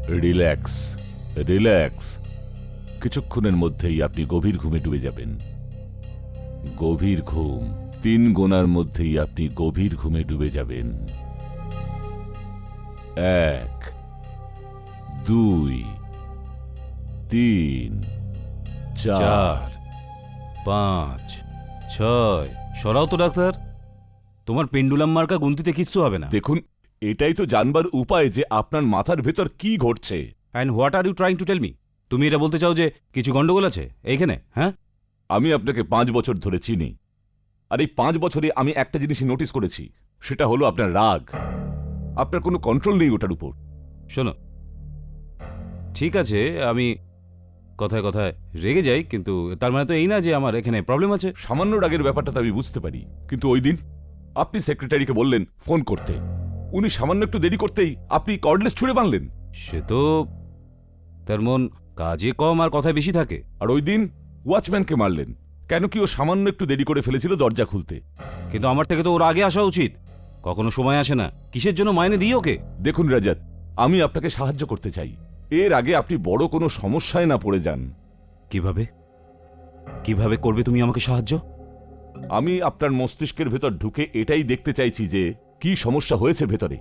Relax, relax. কিছুক্ষণের মধ্যেই আপনি গভীর ঘুমে ডুবে যাবেন। গভীর ঘুম। 3 গোনার মধ্যেই আপনি গভীর ঘুমে ডুবে যাবেন। 1, 2, 3, 4, 5, 6। সরাও তো ডাক্তার, তোমার পেন্ডুলাম মার্কা গুনতিতে কিচ্ছু হবে না। দেখুন, এটাই তো জানবার উপায় যে আপনার মাথার ভেতর কি ঘটছে। And what are you trying to tell me? তুমি এটা বলতে চাও যে কিছু গন্ডগোল আছে এইখানে? হ্যাঁ, আমি আপনাকে 5 বছর ধরে চিনি, আর এই 5 বছরে আমি একটা জিনিসই নোটিস করেছি, সেটা হলো আপনার রাগ। আপনার কোনো কন্ট্রোল নেই ওটার উপর। শোনো, ঠিক আছে আমি কথায় কথায় রেগে যাই, কিন্তু তার মানে তো এই না যে আমার এখানে প্রবলেম আছে। সামান্য রাগের ব্যাপারটা তো আমি বুঝতে পারি, কিন্তু ওই দিন আপনি সেক্রেটারিকে বললেন ফোন করতে, উনি সামান্য একটু দেরি করতেই আপনি কর্ডলেস ছুঁড়ে মারলেন। সে তো তার মন কাজে কম আর কথায় বেশি থাকে। আর ওই দিন ওয়াচম্যানকে মারলেন, কেন কি ও সামান্য একটু দেরি করে ফেলেছিল দরজা খুলতে। কিন্তু আমার থেকে তো ওর আগে আসা উচিত, কখনো সময় আসে না। কিসের জন্য মাইনে দিই ওকে? দেখুন রাজাত, আমি আপনাকে সাহায্য করতে চাই, এর আগে আপনি বড় কোনো সমস্যায় না পড়ে যান। কিভাবে কিভাবে করবে তুমি আমাকে সাহায্য? আমি আপনার মস্তিষ্কের ভেতর ঢুকে এটাই দেখতে চাইছি যে কি সমস্যা হয়েছে ভেতরে।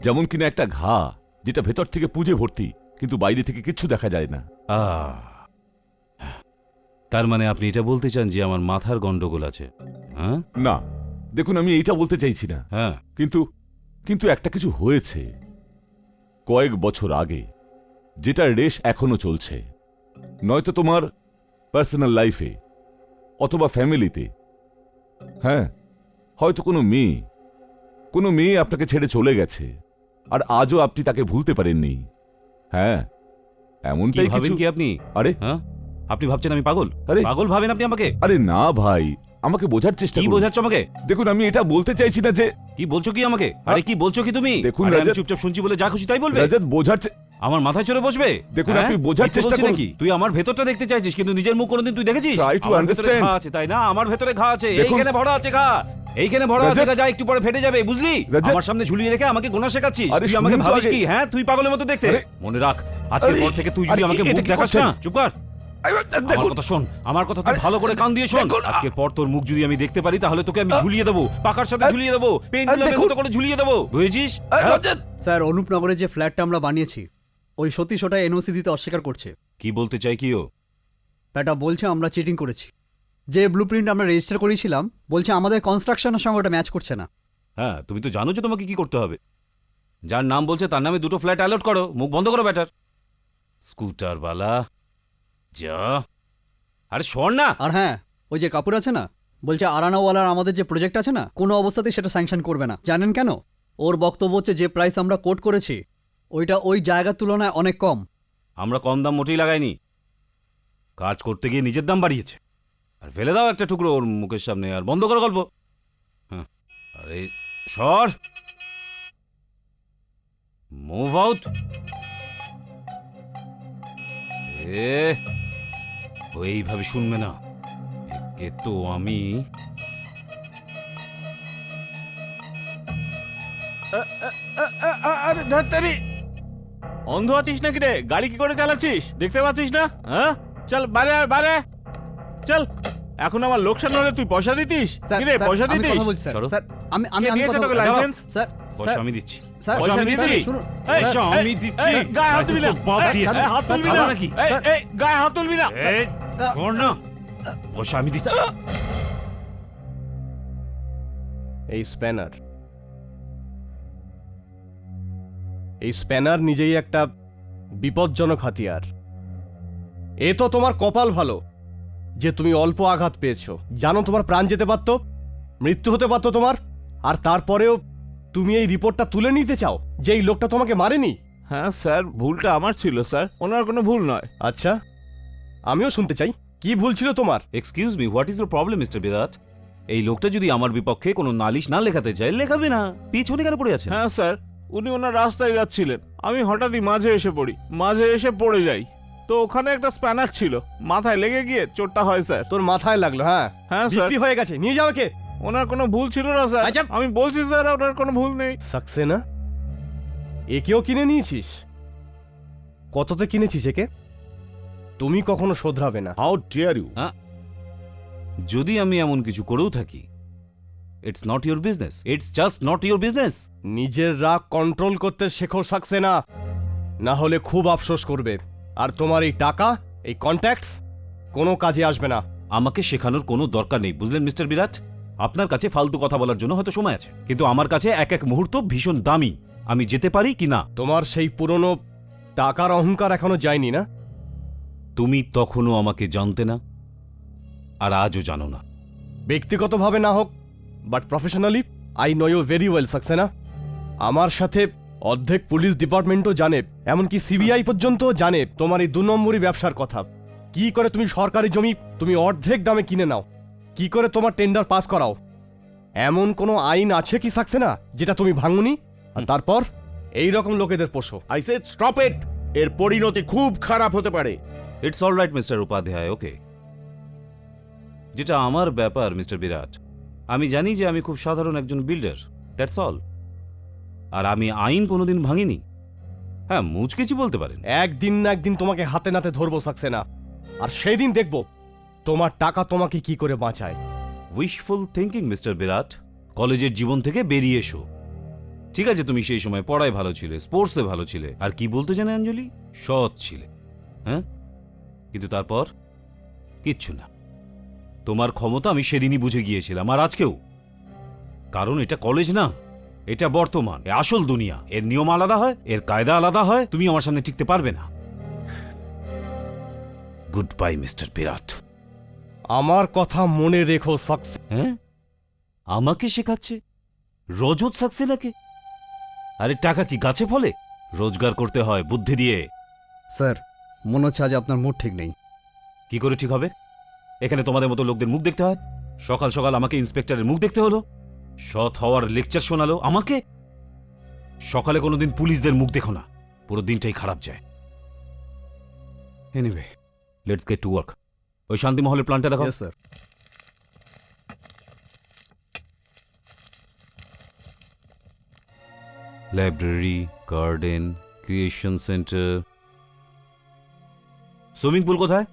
যেমন কিনা একটা ঘা, যেটা ভেতর থেকে পুজে ভর্তি, কিন্তু বাইরে থেকে কিচ্ছু দেখা যায় না। তার মানে আপনি এটা বলতে চান যে আমার মাথার গন্ডগোল আছে? হ্যাঁ না, দেখুন আমি এইটা বলতে চাইছি না, হ্যাঁ, কিন্তু একটা কিছু হয়েছে কয়েক বছর আগে, যেটার রেশ এখনো চলছে। নয়তো তোমার পার্সোনাল লাইফে অথবা ফ্যামিলিতে, হ্যাঁ, হয়তো কোনো মেয়ে আপনাকে ছেড়ে চলে গেছে, আর আজও আপনি তাকে ভুলতে পারেননি। হ্যাঁ, এমনটাই ভাবেন কিছু। কি আপনি? আরে হ্যাঁ, আপনি ভাবছেন আমি পাগল? আরে পাগল ভাবেন আপনি আমাকে? আরে না ভাই, আমাকে বোঝার চেষ্টা কি করুন। বোঝাচ্ছ আমাকে? দেখুন, আমি এটা বলতে চাইছি না যে। কি বলছো কি আমাকে? আরে কি বলছো কি তুমি? দেখুন আরে আমি রাজা- চুপচাপ শুনছি বলে যা খুশি তাই বলবে? রাজাত, আমার মাথায় চড়ে বসবে? দেখুন, হ্যাঁ? আপনি বোঝার মিথ্যে চেষ্টা বলছি করুন। নাকি? তুই আমার ভেতরটা দেখতে চাইছিস, কিন্তু নিজের মুখ কোনোদিন তুই দেখেছিস? Try to আমার ভেতরে understand. ঘা আছে, তাই না? আমার ভেতরে ঘা আছে, দেখুন- এইখানে ভরা আছে ঘা, এইখানে ভরা আছে রাজা- ঘা, যা একটু পরে ফেটে যাবে, বুঝলি? রাজা- আমার সামনে ঝুলিয়ে রেখে আমাকে গোনা শেখাচ্ছিস। আরে তুই আমাকে শুনুন তো ভাবিস আগে। কি? হ্যাঁ, তুই পাগলের মতো দেখতে। আরে- মনে রাখ, আজকের আরে- পর থেকে তুই যদি আরে আমাকে এটা মুখ কি দেখাস করছেন? না, চুপ কর। আমার কথা শোন, আমার কথা তুই আরে- ভালো করে কান দিয়ে শোন। দেখুন, আজকের পর তোর মুখ যদি আমি দেখতে পারি, তাহলে তোকে আমি ঝুলিয়ে দেবো, পাকার সাথে ঝুলিয়ে দেবো, পেন্ডুলামের দেখুন- মতো করে ঝুলিয়ে দেবো, বুঝেছিস? হ্যাঁ? রাজাত, স্যার, অনুপনগরে যে ফ্ল্যাটটা আমরা বানিয়েছি, ওই সতীশ ওটা এনওসি দিতে অস্বীকার করছে। কি বলতে চাই কি ও? ব্যাটা বলছে আমরা চিটিং করেছি। যে ব্লুপ্রিন্ট আমরা রেজিস্টার করেছিলাম, বলছে আমাদের কনস্ট্রাকশনের সঙ্গে ওটা ম্যাচ করছে না। হ্যাঁ, তুমি তো জানো যে তোমাকে কি করতে হবে। যার নাম বলছে তার নামে 2টো ফ্ল্যাট অ্যালট করো, মুখ বন্ধ করো ব্যাটার। স্কুটার বালা যা। আরে শোন না। আর হ্যাঁ, ওই যে কাপুর আছে না, বলছে আরানাওয়ালার আমাদের যে প্রজেক্ট আছে না, কোনো অবস্থাতেই সেটা স্যাংশন করবে না। জানেন কেন? ওর বক্তব্য হচ্ছে যে প্রাইস আমরা কোট করেছি, ওইটা ওই জায়গার তুলনায় অনেক কম। আমরা কম দাম মোটেই লাগাইনি, কাজ করতে গিয়ে নিজের দাম বাড়িয়েছে। আর ফেলে দাও একটা টুকরো ওর মুখের সামনে, আর বন্ধ করো গল্প। হ্যাঁ, আরে সর, মুভ আউট। ও এইভাবে শুনবে না, একে তো আমি। আরে ধাত্তারি, অন্ধ আছিস নাকি রে? গাড়ি কি করে চালাচ্ছিস? দেখতে পাচ্ছিস না? হ্যাঁ, চল বাইরে আয়, বাইরে আয়। চল, এখন আমার লোকসান হলে তুই পয়সা দিতিস? স্যার, কি রে, স্যার, পয়সা আমি দিতিস? কথা বলছি স্যার। সরো। স্যার, আমি আমি কে আমি দিয়েছে কথা তোকে বলছি। লাইসেন্স? স্যার, পয়সা স্যার, আমি দিচ্ছি, স্যার, পয়সা আমি দিচ্ছি। শুনুন, এই, পয়সা স্যার, আমি দিচ্ছি। এই, গায়ে হাত দিবি না। লাইসেন্স তো বাপ এই, দিয়েছে। এই, হাত তুলবি খাবো না নাকি? এই, গায়ে হাত তুলবি না। এই, শোন না, পয়সা আমি দিচ্ছি। এই স্প্যানার নিজেই একটা বিপজ্জনক হাতিয়ার। এ তো তোমার কপাল ভালো যে তুমি অল্প আঘাত পেয়েছো। জানো তোমার প্রাণ যেতে পারতো, মৃত্যু হতে পারতো তোমার, আর তারপরেও তুমি এই রিপোর্টটা তুলে নিতে চাও যে এই লোকটা তোমাকে মারেনি। হ্যাঁ স্যার, ভুলটা আমার ছিল স্যার, ওনার কোনো ভুল নয়। আচ্ছা, আমিও শুনতে চাই কি ভুল ছিল তোমার। Excuse me, what is your problem mister Virat? এই লোকটা যদি আমার বিপক্ষে কোনো নালিশ না লেখাতে চায়, লেখাবে না। পিছনে কেন পড়ে আছে? হ্যাঁ স্যার, উনি ওনার রাস্তায় যাচ্ছিলেন, আমি হঠাৎই মাঝে এসে পড়ি, মাঝে এসে পড়ে যাই, তো ওখানে একটা স্প্যানার ছিল, মাথায় লেগে গিয়ে চোটটা হয় স্যার। তোর মাথায় লাগলো? হ্যাঁ হ্যাঁ স্যার, বিক্রি হয়ে গেছে, নিয়ে যাও কে। ওনার কোনো ভুল ছিল না স্যার, আচ্ছা। আমি বলছি স্যার ওনার কোনো ভুল নেই। সাকসেনা, একেও কিনে নিয়েছিস? কততে কিনেছিস একে? তুমি কখনো শোধরাবে না। How dare you! যদি আমি এমন কিছু করেও থাকি, it's not your business, it's just not your business. নিজের রাগ কন্ট্রোল করতে শেখো সাকসেনা, না হলে খুব আফসোস করবে। আর তোমার এই টাকা, এই কন্ট্যাক্টস কোনো কাজে আসবে না। আমাকে শেখানোর কোনো দরকার নেই, বুঝলেন মিস্টার বিরাট? আপনার কাছে ফালতু কথা বলার জন্য হয়তো সময় আছে, কিন্তু আমার কাছে এক এক মুহূর্ত ভীষণ দামি। আমি যেতে পারি কি না? তোমার সেই পুরনো টাকার অহংকার এখনো যায়নি না? তুমি তখনও আমাকে জানতে না, আর আজও জানো না। ব্যক্তিগতভাবে না হোক, but professionally I know you very well Saxena. আমার সাথে অর্ধেক পুলিশ ডিপার্টমেন্টও জানে, এমনকি সিবিআই পর্যন্ত জানে তোমার এই 2 নম্বরই ব্যবসার কথা। কি করে তুমি সরকারি জমি তুমি অর্ধেক দামে কিনে নাও, কি করে তোমার টেন্ডার পাস করাও, এমন কোনো আইন আছে কি সাকসেনা যেটা তুমি ভাঙুনি? আর তারপর এই রকম লোকেদের পোষো। I said stop it! এর পরিণতি খুব খারাপ হতে পারে। It's all right mister Upadhyay, okay. যেটা আমার ব্যাপার মিস্টার বিরাট, আমি জানি যে আমি খুব সাধারণ একজন বিল্ডার, দ্যাটস অল। আর আমি আইন কোনোদিন ভাঙিনি। হ্যাঁ, মুচকেছি বলতে পারেন। একদিন না একদিন তোমাকে হাতে নাতে ধরবো সাকসেনা, আর সেই দিন দেখবো তোমার টাকা তোমাকে কি করে বাঁচায়। উইশফুল থিঙ্কিং মিস্টার বিরাট। কলেজের জীবন থেকে বেরিয়ে এসো। ঠিক আছে, তুমি সেই সময় পড়ায় ভালো ছিলে, স্পোর্টসে ভালো ছিলে, আর কি বলতে জানে অঞ্জলি, সৎ ছিলে। হ্যাঁ, কিন্তু তারপর কিচ্ছু না। তোমার ক্ষমতা আমি সেদিনই বুঝে গিয়েছিলাম, আর আজকেও। কারণ এটা কলেজ না, এটা বর্তমান, এ আসল দুনিয়া। এর নিয়ম আলাদা হয়, এর কায়দা আলাদা হয়। তুমি আমার সামনে টিকতে পারবে না। গুড বাই মিস্টার বিরাট। আমার কথা মনে রেখো সাকসেনা। হ্যাঁ, আমাকে শেখাচ্ছে রজত সাক্সেনাকে? আরে টাকা কি গাছে ফলে? রোজগার করতে হয় বুদ্ধি দিয়ে। স্যার, মনে হচ্ছে আজ আপনার মুড ঠিক নেই। কি করে ঠিক হবে? এখানে তোমাদের মতো লোকদের মুখ দেখতে হয়। সকাল সকাল আমাকে ইন্সপেক্টরের মুখ দেখতে হলো, সৎ হওয়ার লেকচার শোনালো আমাকে। সকালে কোনোদিন পুলিশদের মুখ দেখো না, পুরো দিনটাই খারাপ যায়। Anyway, let's get to work. ওই শান্তি মহলের প্ল্যানটা দেখো। Yes, sir. Library, garden, creation centre, swimming pool কোথায়?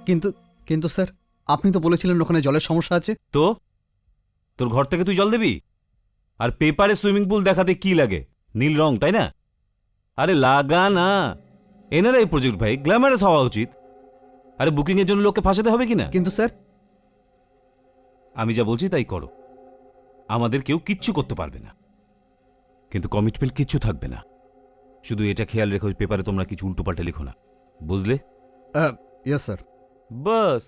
কিন্তু কিন্তু স্যার, আপনি তো বলেছিলেন ওখানে জলের সমস্যা আছে। তো তোর ঘর থেকে তুই জল দিবি? আর পেপারে সুইমিং পুল দেখাতে কি লাগে? নীল রং, তাই না? আরে লাগা না। এনারাই প্রজেক্ট ভাই, গ্ল্যামারাস হওয়া উচিত। আরে বুকিং এর জন্য লোককে ফাঁসাতে হবে কিনা? কিন্তু স্যার, আমি যা বলছি তাই করো। আমাদের কেউ কিচ্ছু করতে পারবে না, কিন্তু কমিটমেন্ট কিচ্ছু থাকবে না। শুধু এটা খেয়াল রেখো, পেপারে তোমরা কিছু উল্টোপাল্টা লিখো না, বুঝলে? Yes sir. বাস।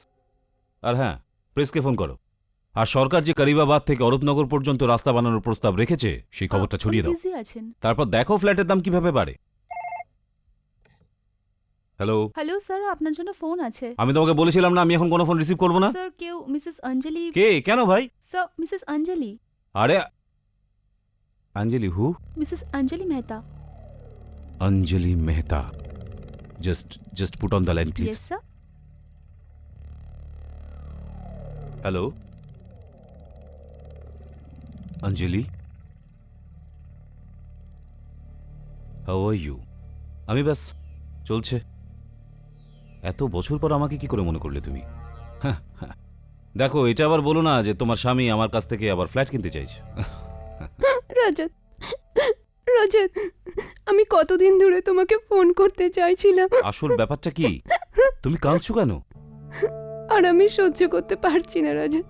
আর হ্যাঁ, প্রেসকে ফোন করো। আর সরকার যে করিবাবাদ থেকে অরূপনগর পর্যন্ত রাস্তা বানানোর প্রস্তাব রেখেছে, সেই খবরটা ছড়িয়ে দাও। বিজি আছেন। তারপর দেখো ফ্ল্যাটের দাম কিভাবে বাড়ে। হ্যালো, হ্যালো স্যার, আপনার জন্য ফোন আছে। আমি তোমাকে বলেছিলাম না আমি এখন কোনো ফোন রিসিভ করবো না। স্যার, কেউ মিসেস অঞ্জলি। কে? কেন ভাই? Sir, Mrs Anjali. আরে Anjali who? Mrs Anjali Mehta. Anjali Mehta. Just put on the line please. Yes sir. Hello Anjali, how are you? আমি ব্যাস চলছে। এত বছর পর আমাকে কি করে মনে করলে তুমি? হ্যাঁ, দেখো, এটা আবার বলো না যে তোমার স্বামী আমার কাছ থেকে আবার ফ্ল্যাট কিনতে চাইছে। রজত, রজত, আমি কতদিন ধরে তোমাকে ফোন করতে চাইছিলাম, আসল ব্যাপারটা কি? তুমি কাঁদছো কেন? আর আমি সহ্য করতে পারছি না রজত।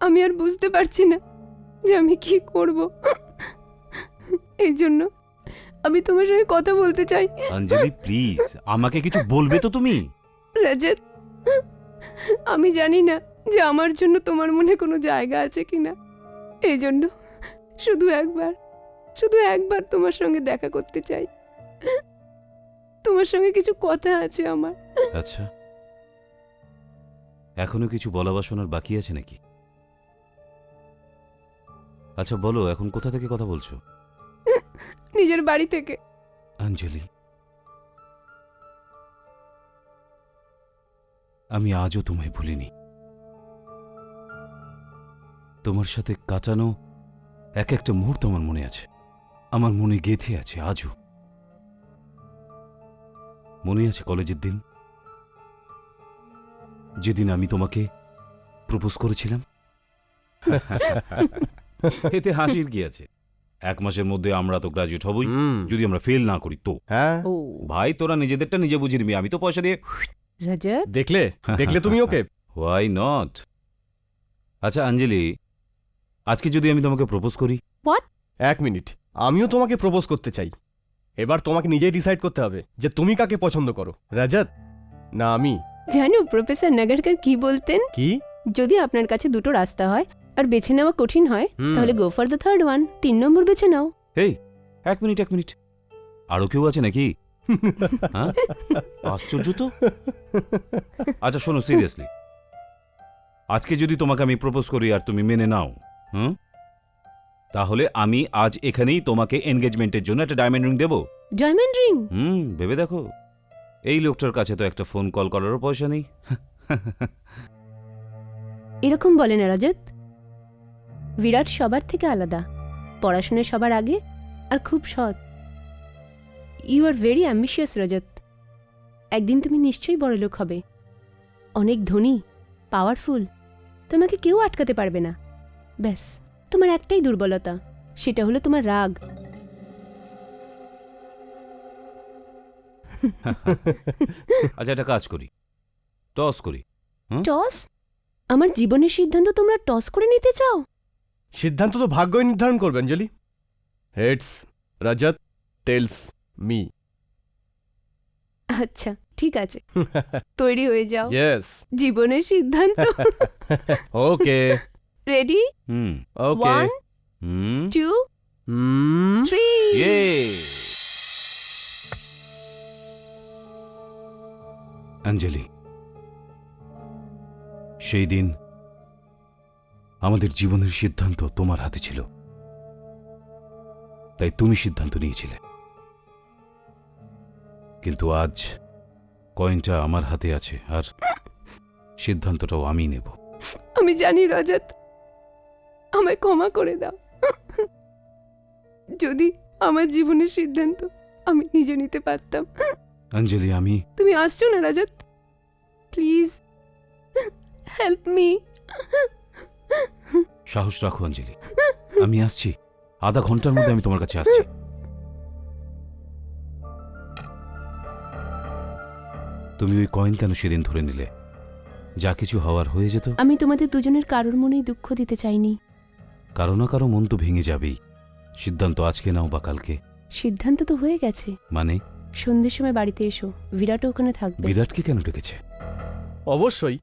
আমি আর বুঝতে পারছি না যে আমি কি করব। এই জন্য আমি তোমার সঙ্গে কথা বলতে চাই। অঞ্জলি প্লিজ, আমাকে কিছু বলবে তো তুমি? রজত, আমি জানি না যে আমার জন্য তোমার মনে কোনো জায়গা আছে কিনা। এই জন্য শুধু একবার তোমার সঙ্গে দেখা করতে চাই। তোমার সঙ্গে কিছু কথা আছে আমার। আচ্ছা, এখনো কিছু বলা বা শোনার বাকি আছে নাকি? আচ্ছা বলো, এখন কোথা থেকে কথা বলছো? নিজের বাড়ি থেকে। অঞ্জলি, আমি আজও তোমায় ভুলিনি। তোমার সাথে কাটানো এক একটা মুহূর্ত আমার মনে আছে, আমার মনে গেঁথে আছে আজও। মনে আছে কলেজের দিন, যেদিন আমি তোমাকে প্রপোজ করেছিলাম? এতে হাসির কি আছে? 1 মাসের মধ্যে আমরা তো গ্রাজুয়েট হবই, যদি আমরা ফেল না করি তো। হ্যাঁ, ও ভাই তোরা নিজেদেরটা নিজে বুঝিয়ে নিবি, আমি তো পয়সা দিয়ে। রজত, দেখলে দেখলে তুমি ওকে। Why not? আচ্ছা অঞ্জলি, আজকে যদি আমি তোমাকে প্রপোজ করি? 1 মিনিট, আমিও তোমাকে প্রপোজ করতে চাই। এবার তোমাকে নিজেই ডিসাইড করতে হবে যে তুমি কাকে পছন্দ করো, রজত না আমি। জানো প্রফেসর নাগারকর কি বলতেন? কি? যদি আপনার কাছে দুটো রাস্তা হয় আর বেছে নেওয়া কঠিন হয়, হুম। তাহলে go for the third one, 3 নম্বর বেছে নাও। এই 1 মিনিট, আরো কেউ আছে নাকি? হ্যাঁ, আশ্চর্য তো। আচ্ছা শোনো, সিরিয়াসলি, আজকে যদি তোমাকে আমি প্রপোজ করি আর তুমি মেনে নাও, তাহলে আমি আজ এখানেই তোমাকে এনগেজমেন্টের জন্য একটা ডায়মন্ড রিং দেবো। Diamond ring? ভেবে দেখো, এই লোকটার কাছে তো একটা ফোন কল করারও পয়সা নেই। এরকম বলে না রজত। বিরাট সবার থেকে আলাদা, পড়াশোনায় সবার আগে, আর খুব সৎ। ইউ আর ভেরি অ্যাম্বিশিয়াস রজত। একদিন তুমি নিশ্চয়ই বড়লোক হবে, অনেক ধনী, পাওয়ারফুল। তোমাকে কেউ আটকাতে পারবে না। ব্যাস, তোমার একটাই দুর্বলতা, সেটা হলো তোমার রাগ। আচ্ছা একটা কাজ করি, টস করি। টস? আমার জীবনের সিদ্ধান্ত তোমরা টস করে নিতে চাও? সিদ্ধান্ত তো ভাগ্যই নির্ধারণ করবে Anjali. Heads Rajat, tails me. আচ্ছা ঠিক আছে, তৈরি হয়ে যাও। ইয়েস, জীবনের সিদ্ধান্ত। Okay ready? হুম। ওকে। 1 2 3। ইয়ে। অঞ্জলি, সেই দিন আমাদের জীবনের সিদ্ধান্ত তোমার হাতে ছিল, তাই তুমি সিদ্ধান্ত নিয়েছিলে। কিন্তু আজ কয়েনটা আমার হাতে আছে, আর সিদ্ধান্তটাও আমি নেব। আমি জানি রজত, আমায় ক্ষমা করে দাও। যদি আমার জীবনের সিদ্ধান্ত আমি নিজে নিতে পারতাম। অঞ্জলি, আমি তুমি আসছো না রজত? Please help me. সাহস রাখো অঞ্জলি, আমি আসছি। আধা ঘন্টার মধ্যে আমি তোমার কাছে আসছি। তুমি ওই কয়েন কেন সেদিন ধরে নিলে? যা কিছু হওয়ার হয়ে যেত। আমি তোমাদের দুজনের কারোর মনেই দুঃখ দিতে চাইনি। কারো না কারো মন তো ভেঙে যাবেই। সিদ্ধান্ত আজকে নাও বা কালকে। সিদ্ধান্ত তো হয়ে গেছে। মানে? সন্ধ্যের সময় বাড়িতে এসো, বিরাটও ওখানে থাকবে। বিরাটকে কেন ডেকেছে? অবশ্যই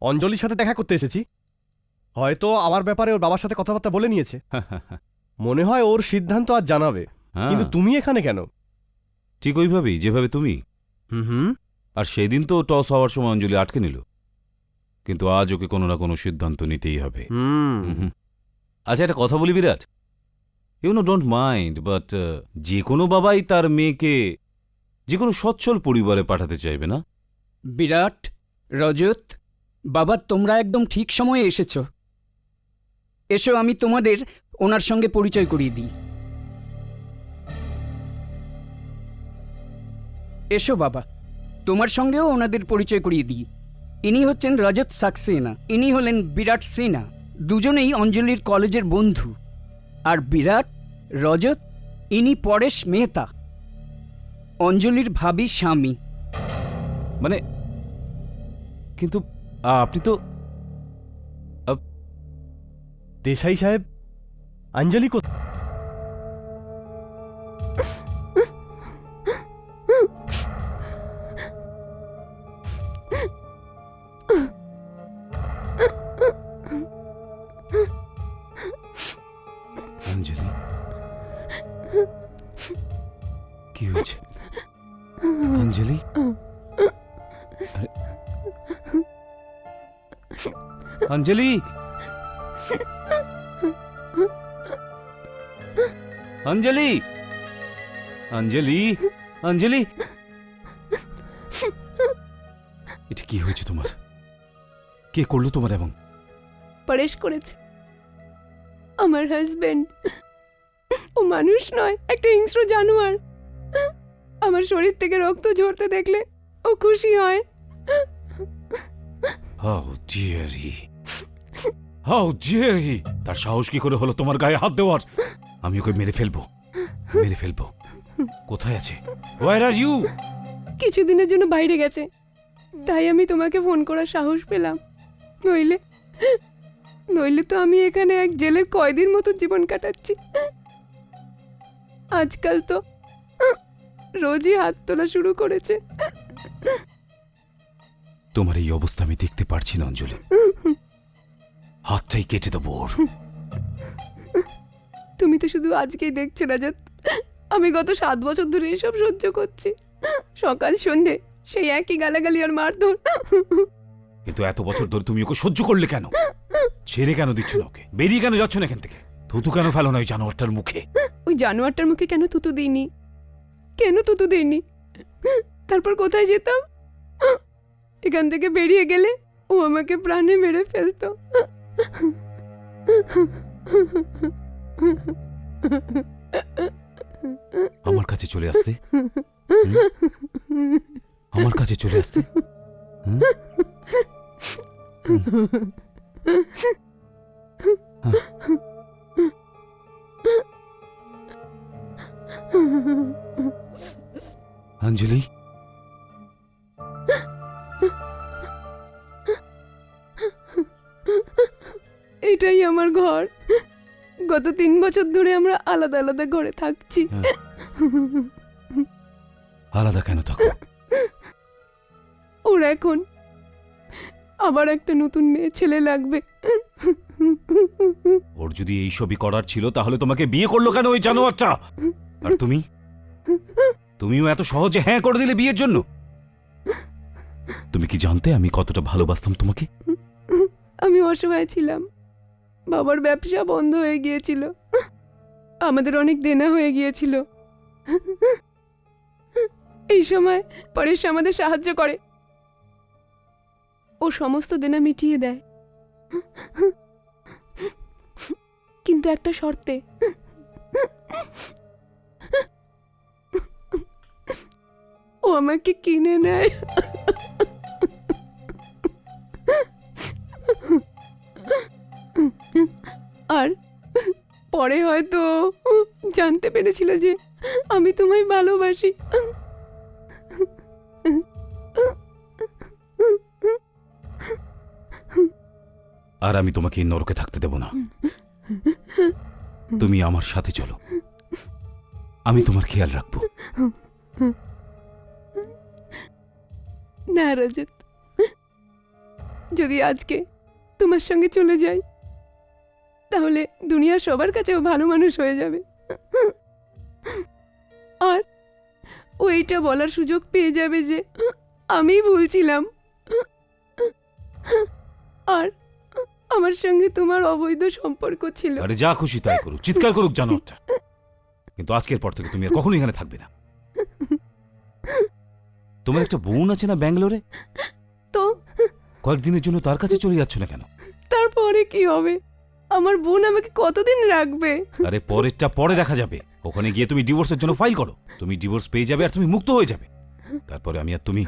অঞ্জলির সাথে দেখা করতে এসেছি। হয়তো আমার ব্যাপারে ওর বাবার সাথে কথাবার্তা বলে নিয়েছে। মনে হয় ওর সিদ্ধান্ত আজ জানাবে। হ্যাঁ, কিন্তু তুমি এখানে কেন? ঠিক ওইভাবেই যেভাবে তুমি। হুম। আর সেদিন তো টস হওয়ার সময় অঞ্জলি আটকে নিল, কিন্তু আজ ওকে কোনো না কোনো সিদ্ধান্ত নিতেই হবে। হুম। আচ্ছা একটা কথা বলি Virat, you know don't mind, but যে কোনো বাবাই তার মেয়েকে যে কোনো সচ্ছল পরিবারে পাঠাতে চাইবে না? বিরাট, রজত, বাবা তোমরা একদম ঠিক সময়ে এসেছো। এসো আমি তোমাদের ওনার সঙ্গে পরিচয় করিয়ে দিই। এসো বাবা, তোমার সঙ্গেও ওনাদের পরিচয় করিয়ে দিই। ইনি হচ্ছেন রজত সাক্সেনা, ইনি হলেন বিরাট সিনহা। দুজনেই অঞ্জলির কলেজের বন্ধু। আর বিরাট, রজত, ইনি পরেশ মেহতা, অঞ্জলির ভাবি স্বামী। মানে কিন্তু আপনি তো দেশাই সাহেব, অঞ্জলি অঞ্জলি, কি হয়েছে অঞ্জলি? আরে, অঞ্জলি, অঞ্জলি, অঞ্জলি, অঞ্জলি, এটা কি হয়েছে তোমার? কে করলো তোমার এমন? পরেশ করেছে, আমার হাজবেন্ড। ও মানুষ নয়, একটা হিংস্র জানোয়ার। আমার শরীর থেকে রক্ত ঝরতে দেখলে ও খুশি হয়। How dare he, how dare he! তার সাহস কি করে হলো তোমার গায়ে হাত দেওয়ার? আমি ওকে মেরে ফেলবো, মেরে ফেলবো। কোথায় আছে? হোয়ার আর ইউ? কিছুদিনের জন্য বাইরে গেছে, তাই আমি তোমাকে ফোন করার সাহস পেলাম। নইলে নইলে তো আমি এখানে এক জেলের কয়েদির মতো জীবন কাটাচ্ছি। আজকাল তো রোজই হাত তোলা শুরু করেছে। তোমার এই অবস্থা আমি দেখতে পারছি না অঞ্জলি। হাতটাই কেটে দেবো ওর। তুমি তো শুধু আজকেই দেখছো রাজাত, আমি গত 7 বছর ধরে এসব সহ্য করছি। সকাল সন্ধে সেই একই গালাগালি আর মারধর। কিন্তু এত বছর ধরে তুমি ওকে সহ্য করলে কেন? ছেড়ে কেন দিচ্ছ না ওকে? বেরিয়ে কেন যাচ্ছ না এখান থেকে? থুতু কেন ফেলো না ওই জানোয়ারটার মুখে? ওই জানোয়ারটার মুখে কেন থুতু দিইনি? কেন থুতু দিইনি? তারপর কোথায় যেতাম? এখান থেকে বেরিয়ে গেলে ও আমাকে প্রাণে মেরে ফেলতো। আমার কাছে চলে আসতে, আমার কাছে চলে আসতে। হুম? অঞ্জলি, এটাই আমার ঘর। গত 3 বছর ধরে আমরা আলাদা আলাদা ঘরে থাকছি। আলাদা কেন থাকো? ওর এখন আবার একটা নতুন মেয়ে ছেলে লাগবে। ওর যদি এই সবই করার ছিল তাহলে তোমাকে বিয়ে করলো কেন ওই জানোয়ারটা? আর তুমি, তুমিও এত সহজে হ্যাঁ করে দিলে বিয়ের জন্য? তুমি কি জানতে আমি কতটা ভালোবাসতাম তোমাকে? আমি অসহায় ছিলাম, বাবার ব্যবসা বন্ধ হয়ে গিয়েছিল, আমাদের অনেক দেনা হয়ে গিয়েছিল। এই সময় পরেশ আমাদের সাহায্য করে, ও সমস্ত দেনা মিটিয়ে দেয়, কিন্তু একটা শর্তে। ও আমাকে কিনে নেয়। আর পরে হয়তো জানতে পেরেছিল যে আমি তোমায় ভালোবাসি। আর আমি তোমাকে এই নরকে থাকতে দেব না। তুমি আমার সাথে চলো, আমি তোমার খেয়াল রাখবো। না রজত, যদি আজকে তোমার সঙ্গে চলে যাই তাহলে দুনিয়ার সবার কাছেও ভালো মানুষ হয়ে যাবে। আর ও এইটা বলার সুযোগ পেয়ে যাবে যে আমি ভুলছিলাম, আর আমার সঙ্গে তোমার অবৈধ সম্পর্ক ছিল। আরে যা খুশি তাই করুক, চিৎকার করুক জানোয়ারটা, কিন্তু আজকের পর থেকে তুমি আর কখনো এখানে থাকবে না। তোমার একটা বোন আছে না ব্যাঙ্গালোরে? তো কয়েকদিনের জন্য তার কাছে চলে যাচ্ছ না কেন? তারপরে কি হবে? আমার বোন আমাকে কতদিন রাখবে? আরে পরেরটা পরে দেখা যাবে। ওখানে গিয়ে তুমি ডিভোর্সের জন্য ফাইল করো, তুমি ডিভোর্স পেয়ে যাবে আর তুমি মুক্ত হয়ে যাবে। তারপরে আমি আর তুমি।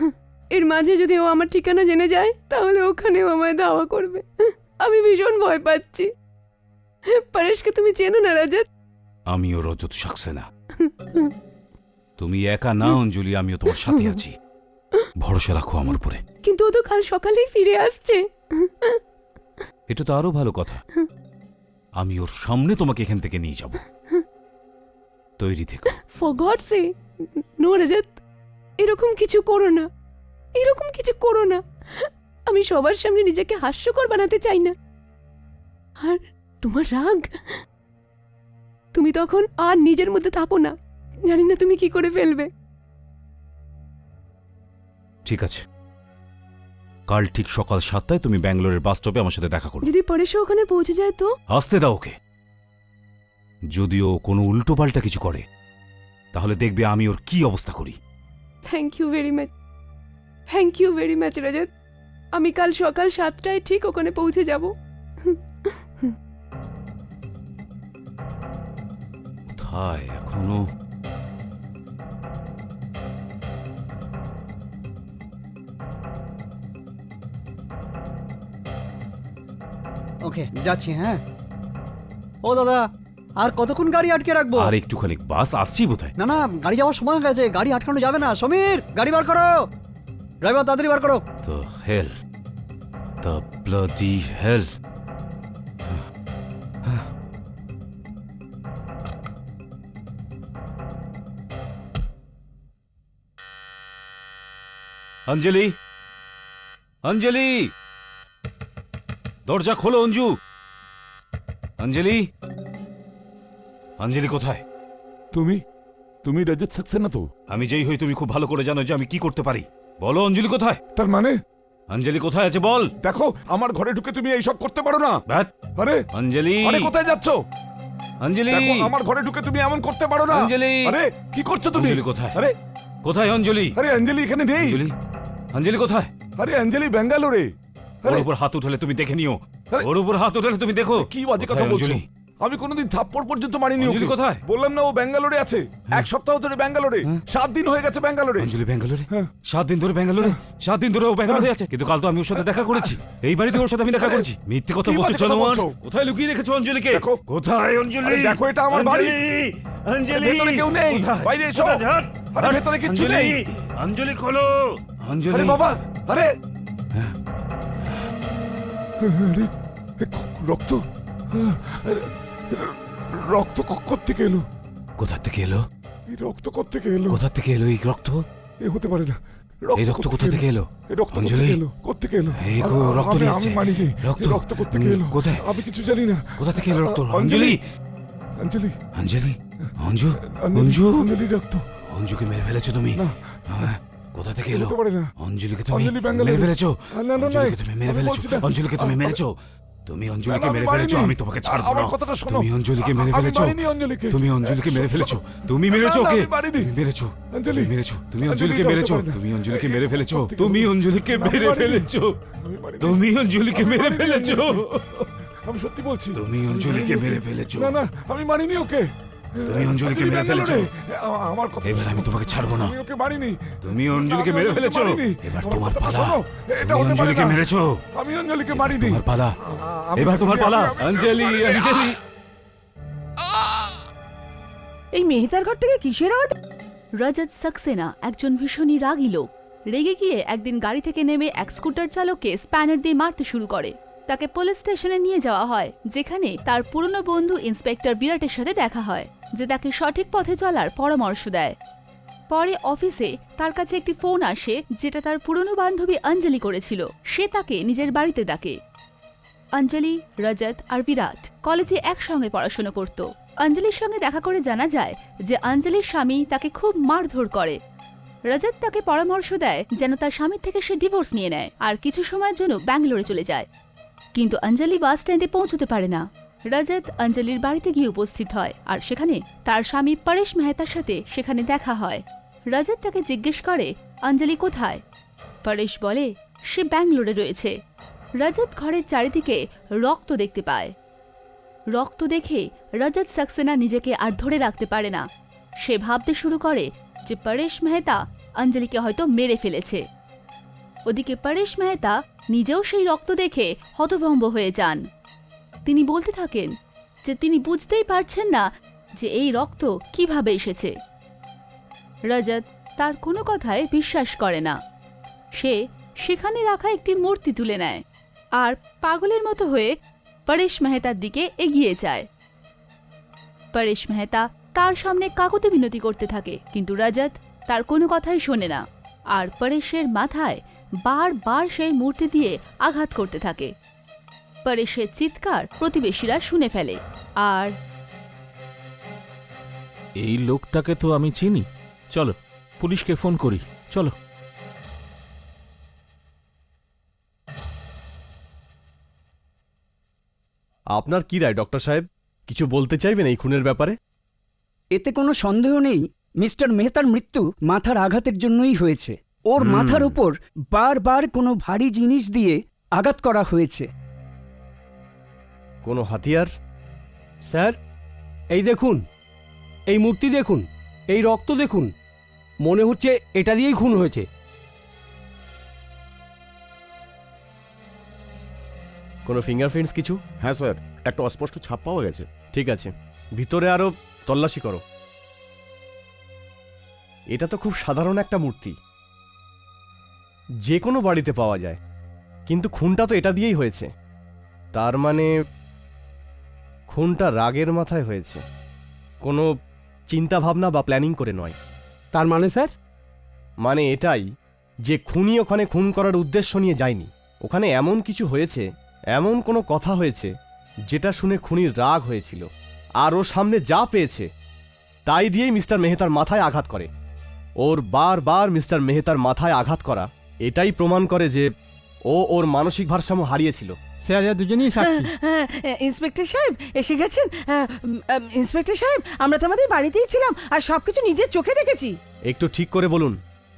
এর মাঝে যদি ও আমার ঠিকানা জেনে যায় তাহলে ওখানেও আমায় ধাওয়া করবে। আমি ভীষণ ভয় পাচ্ছি। পরেশকে তুমি চেনো না রাজত? আমিও রজত সাক্সেনা। তুমি একা না অঞ্জলি, আমিও তোমার সাথে আছি। ভরসা রাখো আমার উপরে। কিন্তু ও তো কাল সকালেই ফিরে আসছে। এটা তো আরো ভালো কথা। আমি ওর সামনে তোমাকে এখান থেকে নিয়ে যাব। তৈরি থেকো। For god say no Rajat, এরকম কিছু করো না, এরকম কিছু করো না। আমি সবার সামনে নিজেকে হাস্যকর বানাতে চাই না। আর তোমার রাগ, তুমি তখন আর নিজের মধ্যে থাকো না, জানি না তুমি কি করে ফেলবে। ঠিক আছে, কাল ঠিক সকাল 7টায় তুমি ব্যাঙ্গালোরের বাস স্টপে আমার সাথে দেখা করো। যদি পরেশ ওখানে পৌঁছে যায় তো? আসতে দাও ওকে। যদিও কোনো উল্টোপাল্টা কিছু করে তাহলে দেখবে আমি ওর কি অবস্থা করি। Thank you very much, thank you very much Rajat. আমি কাল সকাল 7টায় ঠিক ওখানে পৌঁছে যাব। কোথায় এখনো? ওকে যাচ্ছি। হ্যাঁ ও দাদা, আর কতক্ষণ গাড়ি আটকে রাখবো? আর একটুখানি বাস আসছি বোধহয়। না না, গাড়ি যাওয়ার সময় হয়ে গেছে, গাড়ি আটকানো যাবে না। সমীর, গাড়ি বার করো, ড্রাইভার তাড়াতাড়ি বার করো। The hell. The bloody hell. অঞ্জলি, অঞ্জলি, দরজা খোলো অঞ্জু। অঞ্জলি, অঞ্জলি কোথায়? তুমি তুমি রজত সাক্সেনা তো? আমি যেই হই তুমি খুব ভালো করে জানো যে আমি কি করতে পারি। বলো অঞ্জলি কোথায়? তার মানে অঞ্জলি কোথায় আছে বল। দেখো, আমার ঘরে ঢুকে তুমি এইসব করতে পারো না। ব্যাট, আরে অঞ্জলি, আরে কোথায় যাচ্ছ? অঞ্জলি, দেখো, আমার ঘরে ঢুকে তুমি এমন করতে পারো না। অঞ্জলি। আরে কি করছো তুমি? অঞ্জলি কোথায়? আরে কোথায় অঞ্জলি? আরে অঞ্জলি এখানে নেই। অঞ্জলি, অঞ্জলি কোথায়? আরে অঞ্জলি ব্যাঙ্গালোরে। ওর আরে উপর হাত উঠালে তুমি দেখে নিও। আরে, ওর উপর হাত উঠালে তুমি দেখো। কি বাজে কথা কোথায় বলছো? অঞ্জলি? আমি কোনোদিন থাপ্পড় পর্যন্ত মারিনি অঞ্জলি ওকে। কোথায়? বললাম না ও ব্যাঙ্গালোরে আছে। এক সপ্তাহ ধরে ব্যাঙ্গালোরে, 7 দিন হয়ে গেছে ব্যাঙ্গালোরে। অঞ্জলি ব্যাঙ্গালোরে? হ্যাঁ। 7 দিন ধরে ব্যাঙ্গালোরে? 7 দিন ধরে ও ব্যাঙ্গালোরে আছে, কিন্তু কাল তো আমি ওর সাথে দেখা করেছি। এই বাড়িতে ওর সাথে আমি দেখা আরে, করেছি। মিথ্যে কথা কি বলছো বাজে কথা জানোয়ার। বলছো? কোথায় লুকিয়ে রেখেছো অঞ্জলিকে? দেখো। কোথায় অঞ্জলি? আরে দেখো, এটা আমার বাড়ি। অঞ্জলি, ভেতরে কেউ নেই। কোথায়? বাইরে এসো। কোথায়? ঝাড়, আরে ঝাড়। ভেতরে কিচ্ছু অঞ্জলি, নেই। অঞ্জলি খোলো। অঞ্জলি, আরে বাবা, আরে আরে, রক্ত, রক্ত কোত্থেকে এলো? কোথা থেকে এলো? এই রক্ত কোত্থেকে এলো? কোথা থেকে এলো এই রক্ত? এ হতে পারে না। এই রক্ত কোথা থেকে এলো? এই রক্ত অঞ্জলি, কোত্থেকে এলো? কোত্থেকে এলো? এই রক্ত আমি- নিয়ে আমি এসছে। মানিনি। রক্ত। এই রক্ত কোত্থেকে এলো? কোথায়? আমি কিছু জানি না। কোথা থেকে এলো রক্ত? অঞ্জলি, অঞ্জলি, অঞ্জলি, অঞ্জলি, অঞ্জু, অঞ্জলি, অঞ্জু, অঞ্জলি রক্ত। অঞ্জুকে মেরে ফেলেছো তুমি। না, হ্যাঁ, কোথা থেকে এলো? হতে পারে না। অঞ্জলিকে তুমি অঞ্জলি ব্যাঙ্গালোরে। মেরে ফেলেছো। না, না, না, অঞ্জলিকে তুমি মেরে আমি ফেলেছো। বলছি না। অঞ্জলিকে তুমি আ- মেরেছো। তুমি অঞ্জলিকে না, মেরে আমি ফেলেছো। মারিনি। আমি তোমাকে ছাড়বো আমার না। কথাটা শোনো। তুমি অঞ্জলিকে মেরে আমি ফেলেছো। মারিনি অঞ্জলিকে। তুমি অঞ্জলিকে মেরে ফেলেছো। তুমি মেরেছো না, না, ওকে। আমি মারিনি। তুমি মেরেছো। অঞ্জলি। তুমি মেরেছো। তুমি অঞ্জলি, অঞ্জলিকে এটা হতে মেরেছো। পারে না। তুমি অঞ্জলিকে মেরে ফেলেছো। কোত্থেকে তুমি এলো? অঞ্জলিকে না, আমি মেরে মারিনি। ফেলেছো। আমি মারিনি। তুমি অঞ্জলিকে আমি মেরে মারিনি ফেলেছো। আমি সত্যি বলছি। তুমি অঞ্জলিকে মেরে ফেলেছো। না না, আমি মারিনি ওকে। তুমি অঞ্জলিকে মেরে ফেলেছো। আমার কথা এবার আমি তোমাকে ছাড়বো না। আমি ওকে মারিনি। তুমি অঞ্জলিকে আমি মেরে অঞ্জলিকে ফেলেছো। মারিনি। এবার আমার তোমার কথাটা পালা। শোনো। এটা তুমি হতে পারে অঞ্জলিকে না। মেরেছো। আমি অঞ্জলিকে মারিনি। তোমার পালা। আমি- এবার তোমার পালা। আমি- অঞ্জলি, অঞ্জলি। এই মেহতার ঘর থেকে কিসের আওয়াজ? রজত সাক্সেনা একজন ভীষণই রাগী লোক। রেগে গিয়ে একদিন গাড়ি থেকে নেমে এক স্কুটার চালককে স্প্যানার দিয়ে মারতে শুরু করে। তাকে পুলিশ স্টেশনে নিয়ে যাওয়া হয়, যেখানে তার পুরনো বন্ধু ইন্সপেক্টর বিরাটের সাথে দেখা হয়, যে তাকে সঠিক পথে চলার পরামর্শ দেয়। পরে অফিসে তার কাছে একটি ফোন আসে, যেটা তার পুরনো বান্ধবী অঞ্জলি করেছিল। সে তাকে নিজের বাড়িতে ডাকে। অঞ্জলি, রজত আর বিরাট কলেজে একসঙ্গে পড়াশোনা করত। অঞ্জলির সঙ্গে দেখা করে জানা যায় যে অঞ্জলির স্বামী তাকে খুব মারধর করে। রজত তাকে পরামর্শ দেয় যেন তার স্বামীর থেকে সে ডিভোর্স নিয়ে নেয় আর কিছু সময়ের জন্য ব্যাঙ্গালোরে চলে যায়। কিন্তু অঞ্জলি বাস স্ট্যান্ডে পৌঁছতে পারে না। রজত অঞ্জলির বাড়িতে গিয়ে উপস্থিত হয় আর সেখানে তার স্বামী পরেশ মেহতার সাথে সেখানে দেখা হয়। রজত তাকে জিজ্ঞেস করে অঞ্জলি কোথায়। পরেশ বলে সে ব্যাঙ্গালোরে রয়েছে। রজত ঘরের চারিদিকে রক্ত দেখতে পায়। রক্ত দেখে রজত সাক্সেনা নিজেকে আর ধরে রাখতে পারে না। সে ভাবতে শুরু করে যে পরেশ মেহতা অঞ্জলিকে হয়তো মেরে ফেলেছে। ওদিকে পরেশ মেহতা নিজেও সেই রক্ত দেখে হতভম্ব হয়ে যান। তিনি বলতে থাকেন যে তিনি বুঝতেই পারছেন না যে এই রক্ত কিভাবে এসেছে। রজত তার কোনো কথায় বিশ্বাস করে না। সে সেখানে রাখা একটি মূর্তি তুলে নেয় আর পাগলের মতো হয়ে পরেশ মেহতার দিকে এগিয়ে যায়। পরেশ মেহতা তার সামনে কাকুতি মিনতি করতে থাকে, কিন্তু রজত তার কোনো কথাই শোনে না আর পরেশের মাথায় বারবার সেই মূর্তি দিয়ে আঘাত করতে থাকে। পরেশের চিৎকার প্রতিবেশীরা শুনে ফেলে আর এই লোকটাকে তো আমি চিনি। চলো পুলিশকে ফোন করি, চলো। আপনার কি রায় ডক্টর সাহেব? কিছু বলতে চাইবেন এই খুনের ব্যাপারে? এতে কোনো সন্দেহ নেই, মিস্টার মেহতার মৃত্যু মাথার আঘাতের জন্যই হয়েছে। ওর মাথার উপর বারবার কোনো ভারী জিনিস দিয়ে আঘাত করা হয়েছে। কোনো হাতিয়ার? স্যার, এই দেখুন, এই মূর্তি দেখুন, এই রক্ত দেখুন, মনে হচ্ছে এটা দিয়েই খুন হয়েছে। কোনো ফিঙ্গারপ্রিন্টস কিছু? হ্যাঁ স্যার, একটা অস্পষ্ট ছাপ পাওয়া গেছে। ঠিক আছে, ভিতরে আরো তল্লাশি করো। এটা তো খুব সাধারণ একটা মূর্তি, যে কোনো বাড়িতে পাওয়া যায়, কিন্তু খুনটা তো এটা দিয়েই হয়েছে। তার মানে খুনটা রাগের মাথায় হয়েছে, কোনো চিন্তা ভাবনা বা প্ল্যানিং করে নয়। তার মানে স্যার? মানে এটাই যে খুনি ওখানে খুন করার উদ্দেশ্য নিয়ে যায়নি। ওখানে এমন কিছু হয়েছে, এমন কোনো কথা হয়েছে যেটা শুনে খুনির রাগ হয়েছিল, আর ও সামনে যা পেয়েছে তাই দিয়েই মিস্টার মেহতার মাথায় আঘাত করে। ওর বারবার মিস্টার মেহতার মাথায় আঘাত করা এটাই প্রমাণ করে যে ও ওর মানসিক ভারসাম্য হারিয়েছিল। স্যার এরা দুজনেই সাক্ষী। ইন্সপেক্টর সাহেব এসে গেছেন। ইন্সপেক্টর সাহেব, আমরা তো আমাদের বাড়িতেই ছিলাম আর সবকিছু নিজের চোখে দেখেছি। একটু ঠিক করে বলুন,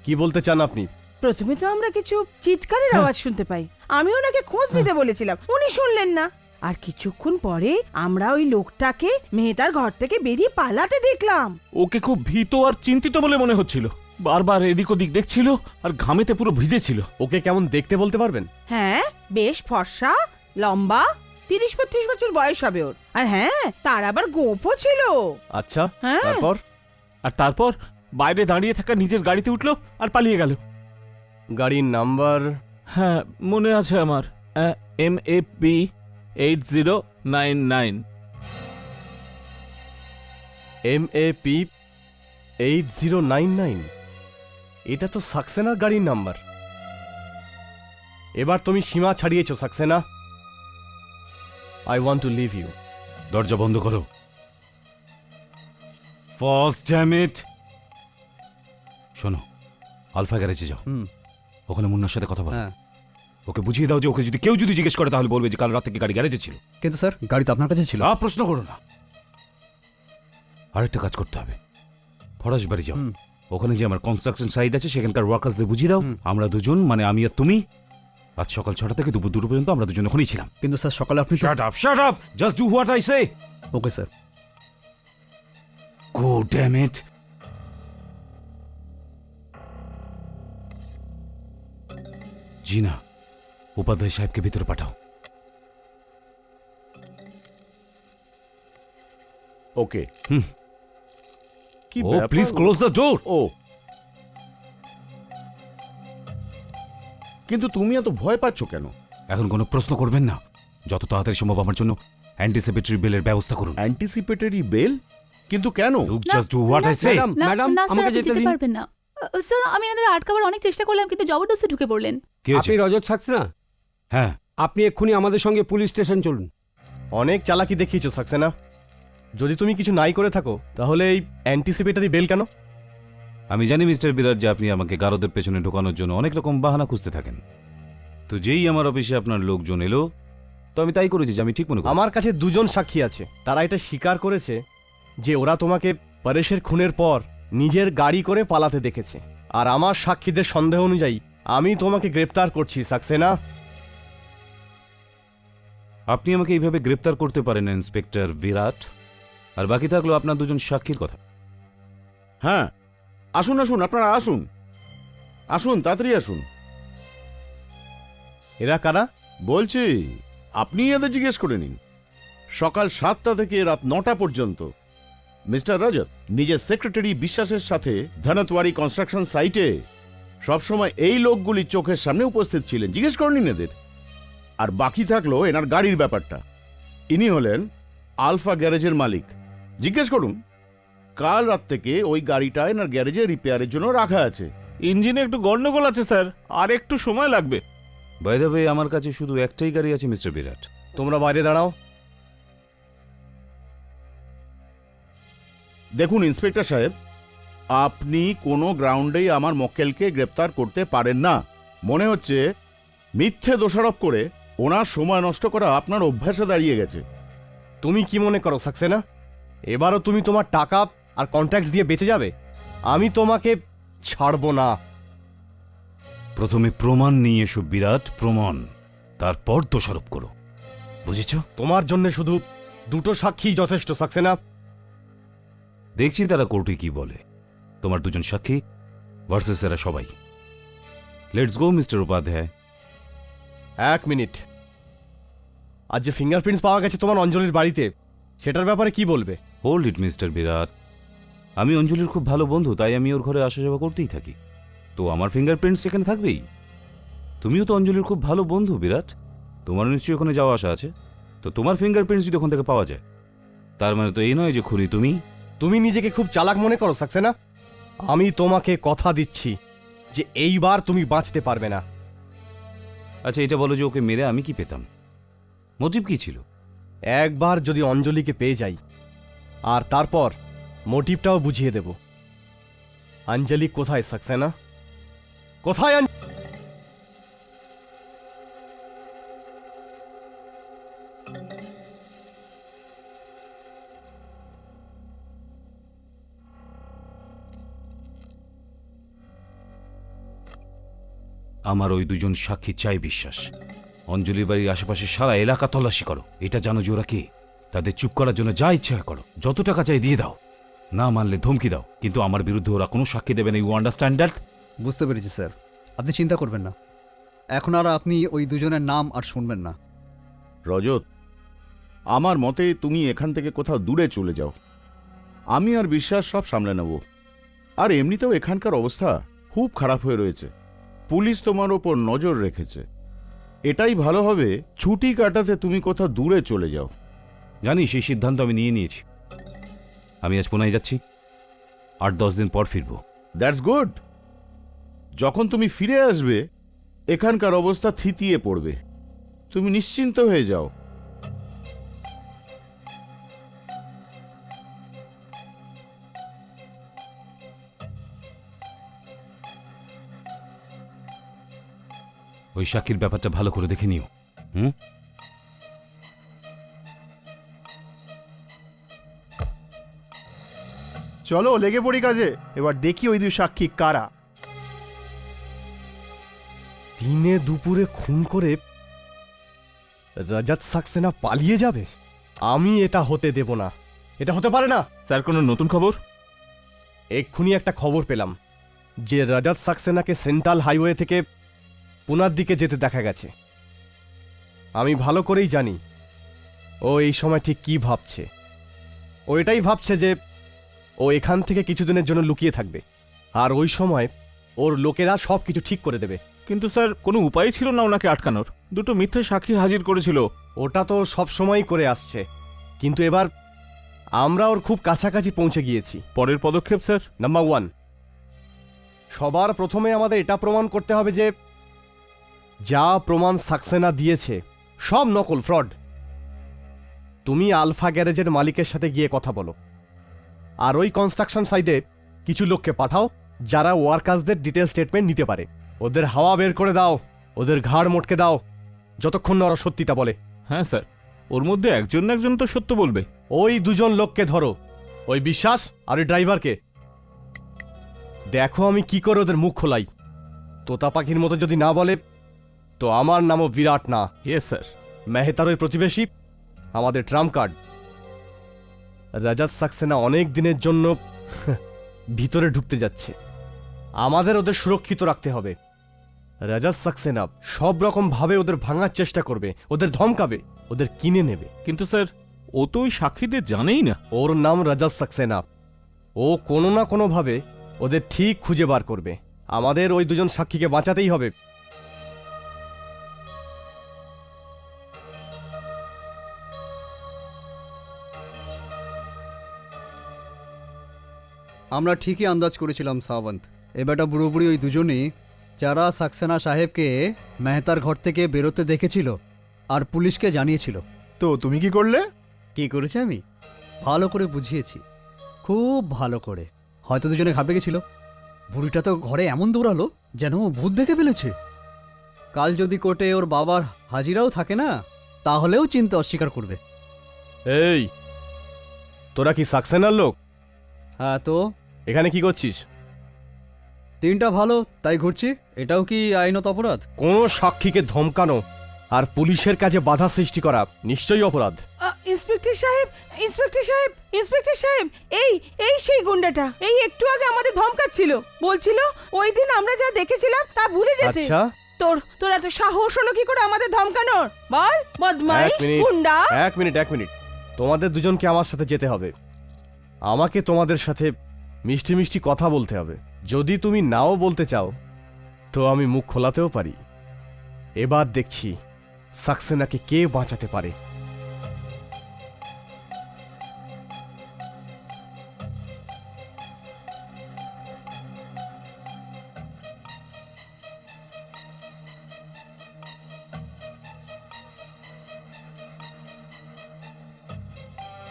কি বলতে চান আপনি? প্রথমে তো আমরা কিছু চিৎকারের আওয়াজ শুনতে পাই। আমি ওনাকে খোঁজ নিতে বলেছিলাম, উনি শুনলেন না। আর কিছুক্ষণ পরে আমরা ওই লোকটাকে মেহতার ঘর থেকে বেরিয়ে পালাতে দেখলাম। ওকে খুব ভীত আর চিন্তিত বলে মনে হচ্ছিল, বারবার এদিক ওদিক দেখছিল আর ঘামেতে পুরো ভিজেছিল। ওকে কেমন দেখতে বলতে পারবেন? হ্যাঁ, বেশ ফর্সা, লম্বা, 30-32 বছর বয়স হবে ওর। আর হ্যাঁ, তার আবার গোঁফও ছিল। আচ্ছা, হ্যাঁ। তারপর? আর তারপর বাইরে দাঁড়িয়ে থাকা নিজের গাড়িতে উঠলো আর পালিয়ে গেল। গাড়ির নাম্বার? হ্যাঁ, মনে আছে আমার, MAP 8099। MAP 8099? এটা তো সাক্সেনার গাড়ির নাম্বার। এবার তুমি সীমা ছাড়িয়েছো Saxena. I want to leave you. দরজা বন্ধ করো। First damn it. শোনো, আলফা গ্যারেজে যাও, ওখানে মুন্নার সাথে কথা বলো। হ্যাঁ, ওকে বুঝিয়ে দাও যে ওকে যদি কেউ যদি জিজ্ঞেস করে তাহলে বলবে যে কাল রাত থেকে গাড়ি গ্যারেজে ছিল। কিন্তু স্যার গাড়ি তো আপনার কাছে ছিল। প্রশ্ন করো না। আরেকটা কাজ করতে হবে, ফরাস বাড়ি যাও, ওখানে যে আমার কনস্ট্রাকশন সাইট আছে সেখানকার ওয়ার্কার্সদের বুঝিয়ে দাও আমরা দুজন, মানে আমি আর তুমি, আজ সকাল 6টা থেকে দুপুর 2টা পর্যন্ত আমরা দুজন ওখানেই ছিলাম। কিন্তু স্যার সকালে আপনি তো- Shut up! Just do what I say! Okay sir. Go, damn it! জিনা, উপাধ্যায় সাহেবকে ভিতরে পাঠাও। ওকে। কি Oh, please close the door! ও, কিন্তু তুমি এত ভয় পাচ্ছ কেন? এখন কোনো প্রশ্ন করবেন না, যত তাড়াতাড়ি সম্ভব আমার জন্য অ্যান্টিসিপেটরি বেলের ব্যবস্থা করুন। Anticipatory bail? কিন্তু কেন? Just do what I say! Madam, না ম্যাডাম, না স্যার, আমাকে আপনি যেতে যেতে দিন। পারবেন না। স্যার, আমি এনাদের আটকাবার অনেক চেষ্টা করলাম কিন্তু জবরদস্তি ঢুকে পড়লেন। কি হয়েছে? আপনি রজত সাক্সেনা? হ্যাঁ, আপনি এক্ষুনি আমাদের সঙ্গে পুলিশ স্টেশন চলুন। অনেক চালাকি দেখিয়েছো সাক্সেনা। যদি তুমি কিছু নাই করে থাকো তাহলে এই অ্যান্টিসিপেটরি বেল কেন? আমি জানি মিস্টার বিরাট যে আপনি আমাকে গারদের পেছনে ঢোকানোর জন্য অনেক রকম বাহানা খুঁজতে থাকেন। তো যেই আমার অফিসে আপনার লোকজন এলো, তো আমি তাই করেছি যে আমি ঠিক মনে করি। আমার কাছে দুজন সাক্ষী আছে, তারা এটা স্বীকার করেছে যে ওরা তোমাকে পরেশের খুনের পর নিজের গাড়ি করে পালাতে দেখেছে। আর আমার সাক্ষীদের সন্দেহ অনুযায়ী আমি তোমাকে গ্রেপ্তার করছি সাক্সেনা। আপনি আমাকে এইভাবে গ্রেপ্তার করতে পারেন না ইন্সপেক্টর বিরাট। আর বাকি থাকলো আপনার দুজন সাক্ষীর কথা। হ্যাঁ, আসুন আসুন, আপনারা আসুন, আসুন, তাড়াতাড়ি আসুন। এরা কারা? বলছি, আপনি এদের জিজ্ঞেস করে নিন। সকাল 7টা থেকে রাত 9টা পর্যন্ত মিস্টার রজত নিজের সেক্রেটারি বিশ্বাসের সাথে ধনতওয়ারি কনস্ট্রাকশন সাইটে সবসময় এই লোকগুলি চোখের সামনে উপস্থিত ছিলেন। জিজ্ঞেস করে নিন এদের। আর বাকি থাকলো এনার গাড়ির ব্যাপারটা। ইনি হলেন আলফা গ্যারেজের মালিক। জিজ্ঞেস করুন, কাল রাত থেকে ওই গাড়িটা এনার গ্যারেজে রিপেয়ারের জন্য রাখা আছে। ইঞ্জিনে একটু গন্ডগোল আছে স্যার, আর একটু সময় লাগবে। বাই দ্য ওয়ে, আমার কাছে শুধু একটাই গাড়ি আছে মিস্টার বিরাট। তোমরা বাইরে দাঁড়াও। দেখুন ইন্সপেক্টর সাহেব, আপনি কোনো গ্রাউন্ডেই আমার মক্কেলকে গ্রেপ্তার করতে পারেন না। মনে হচ্ছে মিথ্যে দোষারোপ করে ওনার সময় নষ্ট করা আপনার অভ্যাসে দাঁড়িয়ে গেছে। তুমি কি মনে করো সাক্সেনা, এবারও তুমি তোমার টাকা আর কন্ট্যাক্ট দিয়ে বেঁচে যাবে? আমি তোমাকে ছাড়বো না। প্রথমে প্রমাণ নিয়ে এসো বিরাট, প্রমাণ, তারপর দোষারোপ করো, বুঝেছ? তোমার জন্য শুধু দুটো সাক্ষী যথেষ্ট সাক্সেনা। দেখছি তারা কোর্টে কি বলে। তোমার দুজন সাক্ষী ভার্সেস এরা সবাই। Let's go mister Upadhyay. 1 minute. আর যে ফিঙ্গারপ্রিন্টস পাওয়া গেছে তোমার অঞ্জলির বাড়িতে, সেটার ব্যাপারে কি বলবে? হোল্ড ইট মিস্টার বিরাট, আমি অঞ্জলির খুব ভালো বন্ধু, তাই আমি ওর ঘরে আসা যাওয়া করতেই থাকি। তো আমার ফিঙ্গারপ্রিন্টস সেখানে থাকবেই। তুমিও তো অঞ্জলির খুব ভালো বন্ধু বিরাট, তোমারও নিশ্চয়ই ওখানে যাওয়া আসা আছে। তো তোমার ফিঙ্গারপ্রিন্টস যদি ওখান থেকে পাওয়া যায়, তার মানে তো এই নয় যে খুনি তুমি। তুমি নিজেকে খুব চালাক মনে করো সাক্সেনা। আমি তোমাকে কথা দিচ্ছি যে এইবার তুমি বাঁচতে পারবে না। আচ্ছা এটা বলো যে ওকে মেরে আমি কি পেতাম? মোটিভ কি ছিল? একবার যদি অঞ্জলিকে পেয়ে যাই, আর তারপর মোটিভটাও বুঝিয়ে দেব। অঞ্জলি কোথায় সাক্সেনা? কোথায় আমার ওই দুজন সাক্ষী চাই বিশ্বাস। অঞ্জলির বাড়ির আশেপাশে সারা এলাকা তল্লাশি করো, এটা জানো যে ওরা কে। তাদের চুপ করার জন্য যা ইচ্ছা করো, যত টাকা চাই দিয়ে দাও, না মানলে ধমকি দাও, কিন্তু আমার বিরুদ্ধে ওরা কোনো সাক্ষী দেবে না। You understand that? বুঝতে পেরেছি স্যার, আপনি চিন্তা করবেন না। এখন আর আপনি ওই দুজনের নাম আর শুনবেন না। রজত, আমার মতে তুমি এখান থেকে কোথাও দূরে চলে যাও। আমি আর বিশ্বাস সব সামলে নেব। আর এমনিতেও এখানকার অবস্থা খুব খারাপ হয়ে রয়েছে, পুলিশ তোমার ওপর নজর রেখেছে। এটাই ভালো হবে ছুটি কাটাতে তুমি কোথাও দূরে চলে যাও। জানি সেই সিদ্ধান্ত আমি নিয়ে নিয়েছি। আমি আজ পুনায় যাচ্ছি, 8-10 দিন পর ফিরবো। That's good. যখন তুমি ফিরে আসবে এখানকার অবস্থা থিতিয়ে পড়বে, তুমি নিশ্চিন্ত হয়ে যাও। ওই সাক্ষীর ব্যাপারটা ভালো করে দেখে নিও। চলো লেগে পড়ি কাজে, এবার দেখি ওই দুই সাক্ষী কারা। দিনে দুপুরে খুন করে রজত সাক্সেনা পালিয়ে যাবে? আমি এটা হতে দেব না, এটা হতে পারে না। স্যার, কোনো নতুন খবর? এক্ষুনি একটা খবর পেলাম যে রজত সাক্সেনাকে সেন্ট্রাল হাইওয়ে থেকে পুনার দিকে যেতে দেখা গেছে। আমি ভালো করেই জানি ও এই সময় ঠিক কি ভাবছে। ও এটাই ভাবছে যে ও এখান থেকে কিছুদিনের জন্য লুকিয়ে থাকবে, আর ওই সময় ওর লোকেরা সব কিছু ঠিক করে দেবে। কিন্তু স্যার, কোনো উপায় ছিল না ওনাকে আটকানোর? দুটো মিথ্যে সাক্ষী হাজির করেছিল। ওটা তো সব সময়ই করে আসছে, কিন্তু এবার আমরা ওর খুব কাছাকাছি পৌঁছে গিয়েছি। পরের পদক্ষেপ স্যার? নাম্বার 1, সবার প্রথমে আমাদের এটা প্রমাণ করতে হবে যে যা প্রমাণ সাক্সেনা দিয়েছে সব নকল, ফ্রড। তুমি আলফা গ্যারেজের মালিকের সাথে গিয়ে কথা বলো, আর ওই কনস্ট্রাকশন সাইটে কিছু লোককে পাঠাও যারা ওয়ার্কার্সদের ডিটেল স্টেটমেন্ট নিতে পারে। ওদের হাওয়া বের করে দাও, ওদের ঘাড় মোটকে দাও, যতক্ষণ না ওরা সত্যিটা বলে। হ্যাঁ স্যার, ওর মধ্যে একজন না একজন তো সত্য বলবে। ওই দুজন লোককে ধরো, ওই বিশ্বাস আর ওই ড্রাইভারকে। দেখো আমি কি করে ওদের মুখ খোলাই। তোতা পাখির মতো যদি না বলে তো আমার নামও বিরাট না। Yes sir. মেহতার ওই প্রতিবেশী আমাদের ট্রাম্প কার্ড। রজত সাক্সেনা অনেক দিনের জন্য ভিতরে ঢুকতে যাচ্ছে, আমাদের ওদের সুরক্ষিত রাখতে হবে। রজত সাক্সেনা সব রকম ভাবে ওদের ভাঙার চেষ্টা করবে, ওদের ধমকাবে, ওদের কিনে নেবে। কিন্তু স্যার, ও তো ওই সাক্ষীদের জানেই না। ওর নাম রজত সাক্সেনা। ও কোনো না কোনো ভাবে ওদের ঠিক খুঁজে বার করবে। আমাদের ওই দুজন সাক্ষীকে বাঁচাতেই হবে। আমরা ঠিকই আন্দাজ করেছিলাম সাবন্ত। এবারটা পুরোপুরি ওই দুজনই যারা সাক্সেনা সাহেবকে মেহতার ঘর থেকে বেরোতে দেখেছিল আর পুলিশকে জানিয়েছিল। তো তুমি কি করলে? কি করেছি আমি? ভালো করে বুঝিয়েছি, খুব ভালো করে। হয়তো দুজনে ঘাবড়ে গেছিল। বুড়িটা তো ঘরে এমন দৌড়ালো যেন ও ভূত দেখে ফেলেছে। কাল যদি কোর্টে ওর বাবার হাজিরাও থাকে না, তাহলেও চিনতে অস্বীকার করবে। এই, তোরা কি সাক্সেনার লোক? হ্যাঁ, তো এখানে কি করছিস? দিনটা ভালো তাই ঘুরছি। এটাও কি আইনত অপরাধ? কোনো সাক্ষীকে ধমকানো আর পুলিশের কাজে বাধা সৃষ্টি করা নিশ্চয়ই অপরাধ। ইন্সপেক্টর সাহেব, ইন্সপেক্টর সাহেব, ইন্সপেক্টর সাহেব, এই এই সেই গুন্ডাটা এই একটু আগে আমাদের ধমকাচ্ছিল, বলছিল ওই দিন আমরা যা দেখেছিলাম তা ভুলে যেতে। আচ্ছা, তোর এত সাহস হলো কি করে আমাদের ধমকানোর? বল, বদমাইশ, গুন্ডা। এক মিনিট তোমাদের দুজনকে আমার সাথে যেতে হবে। আমাকে তোমাদের সাথে মিষ্টি মিষ্টি কথা বলতে হবে। যদি তুমি নাও বলতে চাও তো আমি মুখ খোলাতেও পারি। এবার দেখছি সাক্সেনাকে কে বাঁচাতে পারে।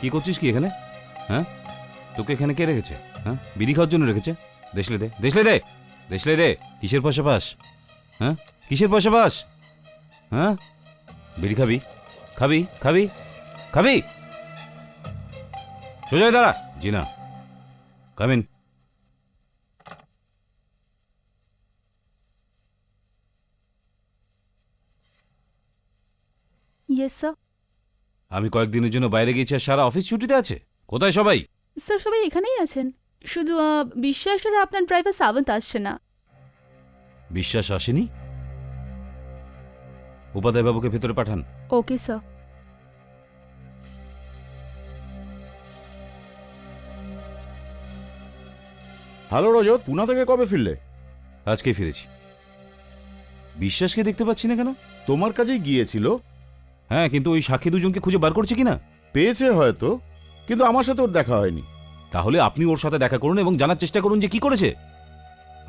কি করছিস কি এখানে? হ্যাঁ, তোকে এখানে কে রেখেছে? হ্যাঁ, বিড়ি খাওয়ার জন্য রেখেছে? দেশলে দে, দেশলে দে, দেশলে দে। কিসের পয়সা পাস? হ্যাঁ, কিসের পয়সা পাস? হ্যাঁ, বিড়ি খাবি? খাবি খাবি খাবি? সোজা হয়ে দাঁড়া। জি না, কামিন। Yes sir. আমি কয়েকদিনের জন্য বাইরে গেছি আর সারা অফিস ছুটিতে আছে। কোথায় সবাই? স্যার সবাই এখানেই আছেন, শুধু বিশ্বাস আর আপনার ড্রাইভার সাবন্ত আসছে না। বিশ্বাস আসেনি? উপাধ্যায় বাবুকে ভেতরে পাঠান। Okay sir. হ্যালো রজত, পুনা থেকে কবে ফিরলে? আজকে ফিরেছি। বিশ্বাসকে দেখতে পাচ্ছি না কেন? তোমার কাছেই গিয়েছিল। হ্যাঁ, কিন্তু ওই সাক্ষী দুজনকে খুঁজে বার করছে কিনা। পেয়েছে হয়তো, কিন্তু আমার সাথে ওর দেখা হয়নি। তাহলে আপনি ওর সাথে দেখা করুন এবং জানার চেষ্টা করুন যে কি করেছে।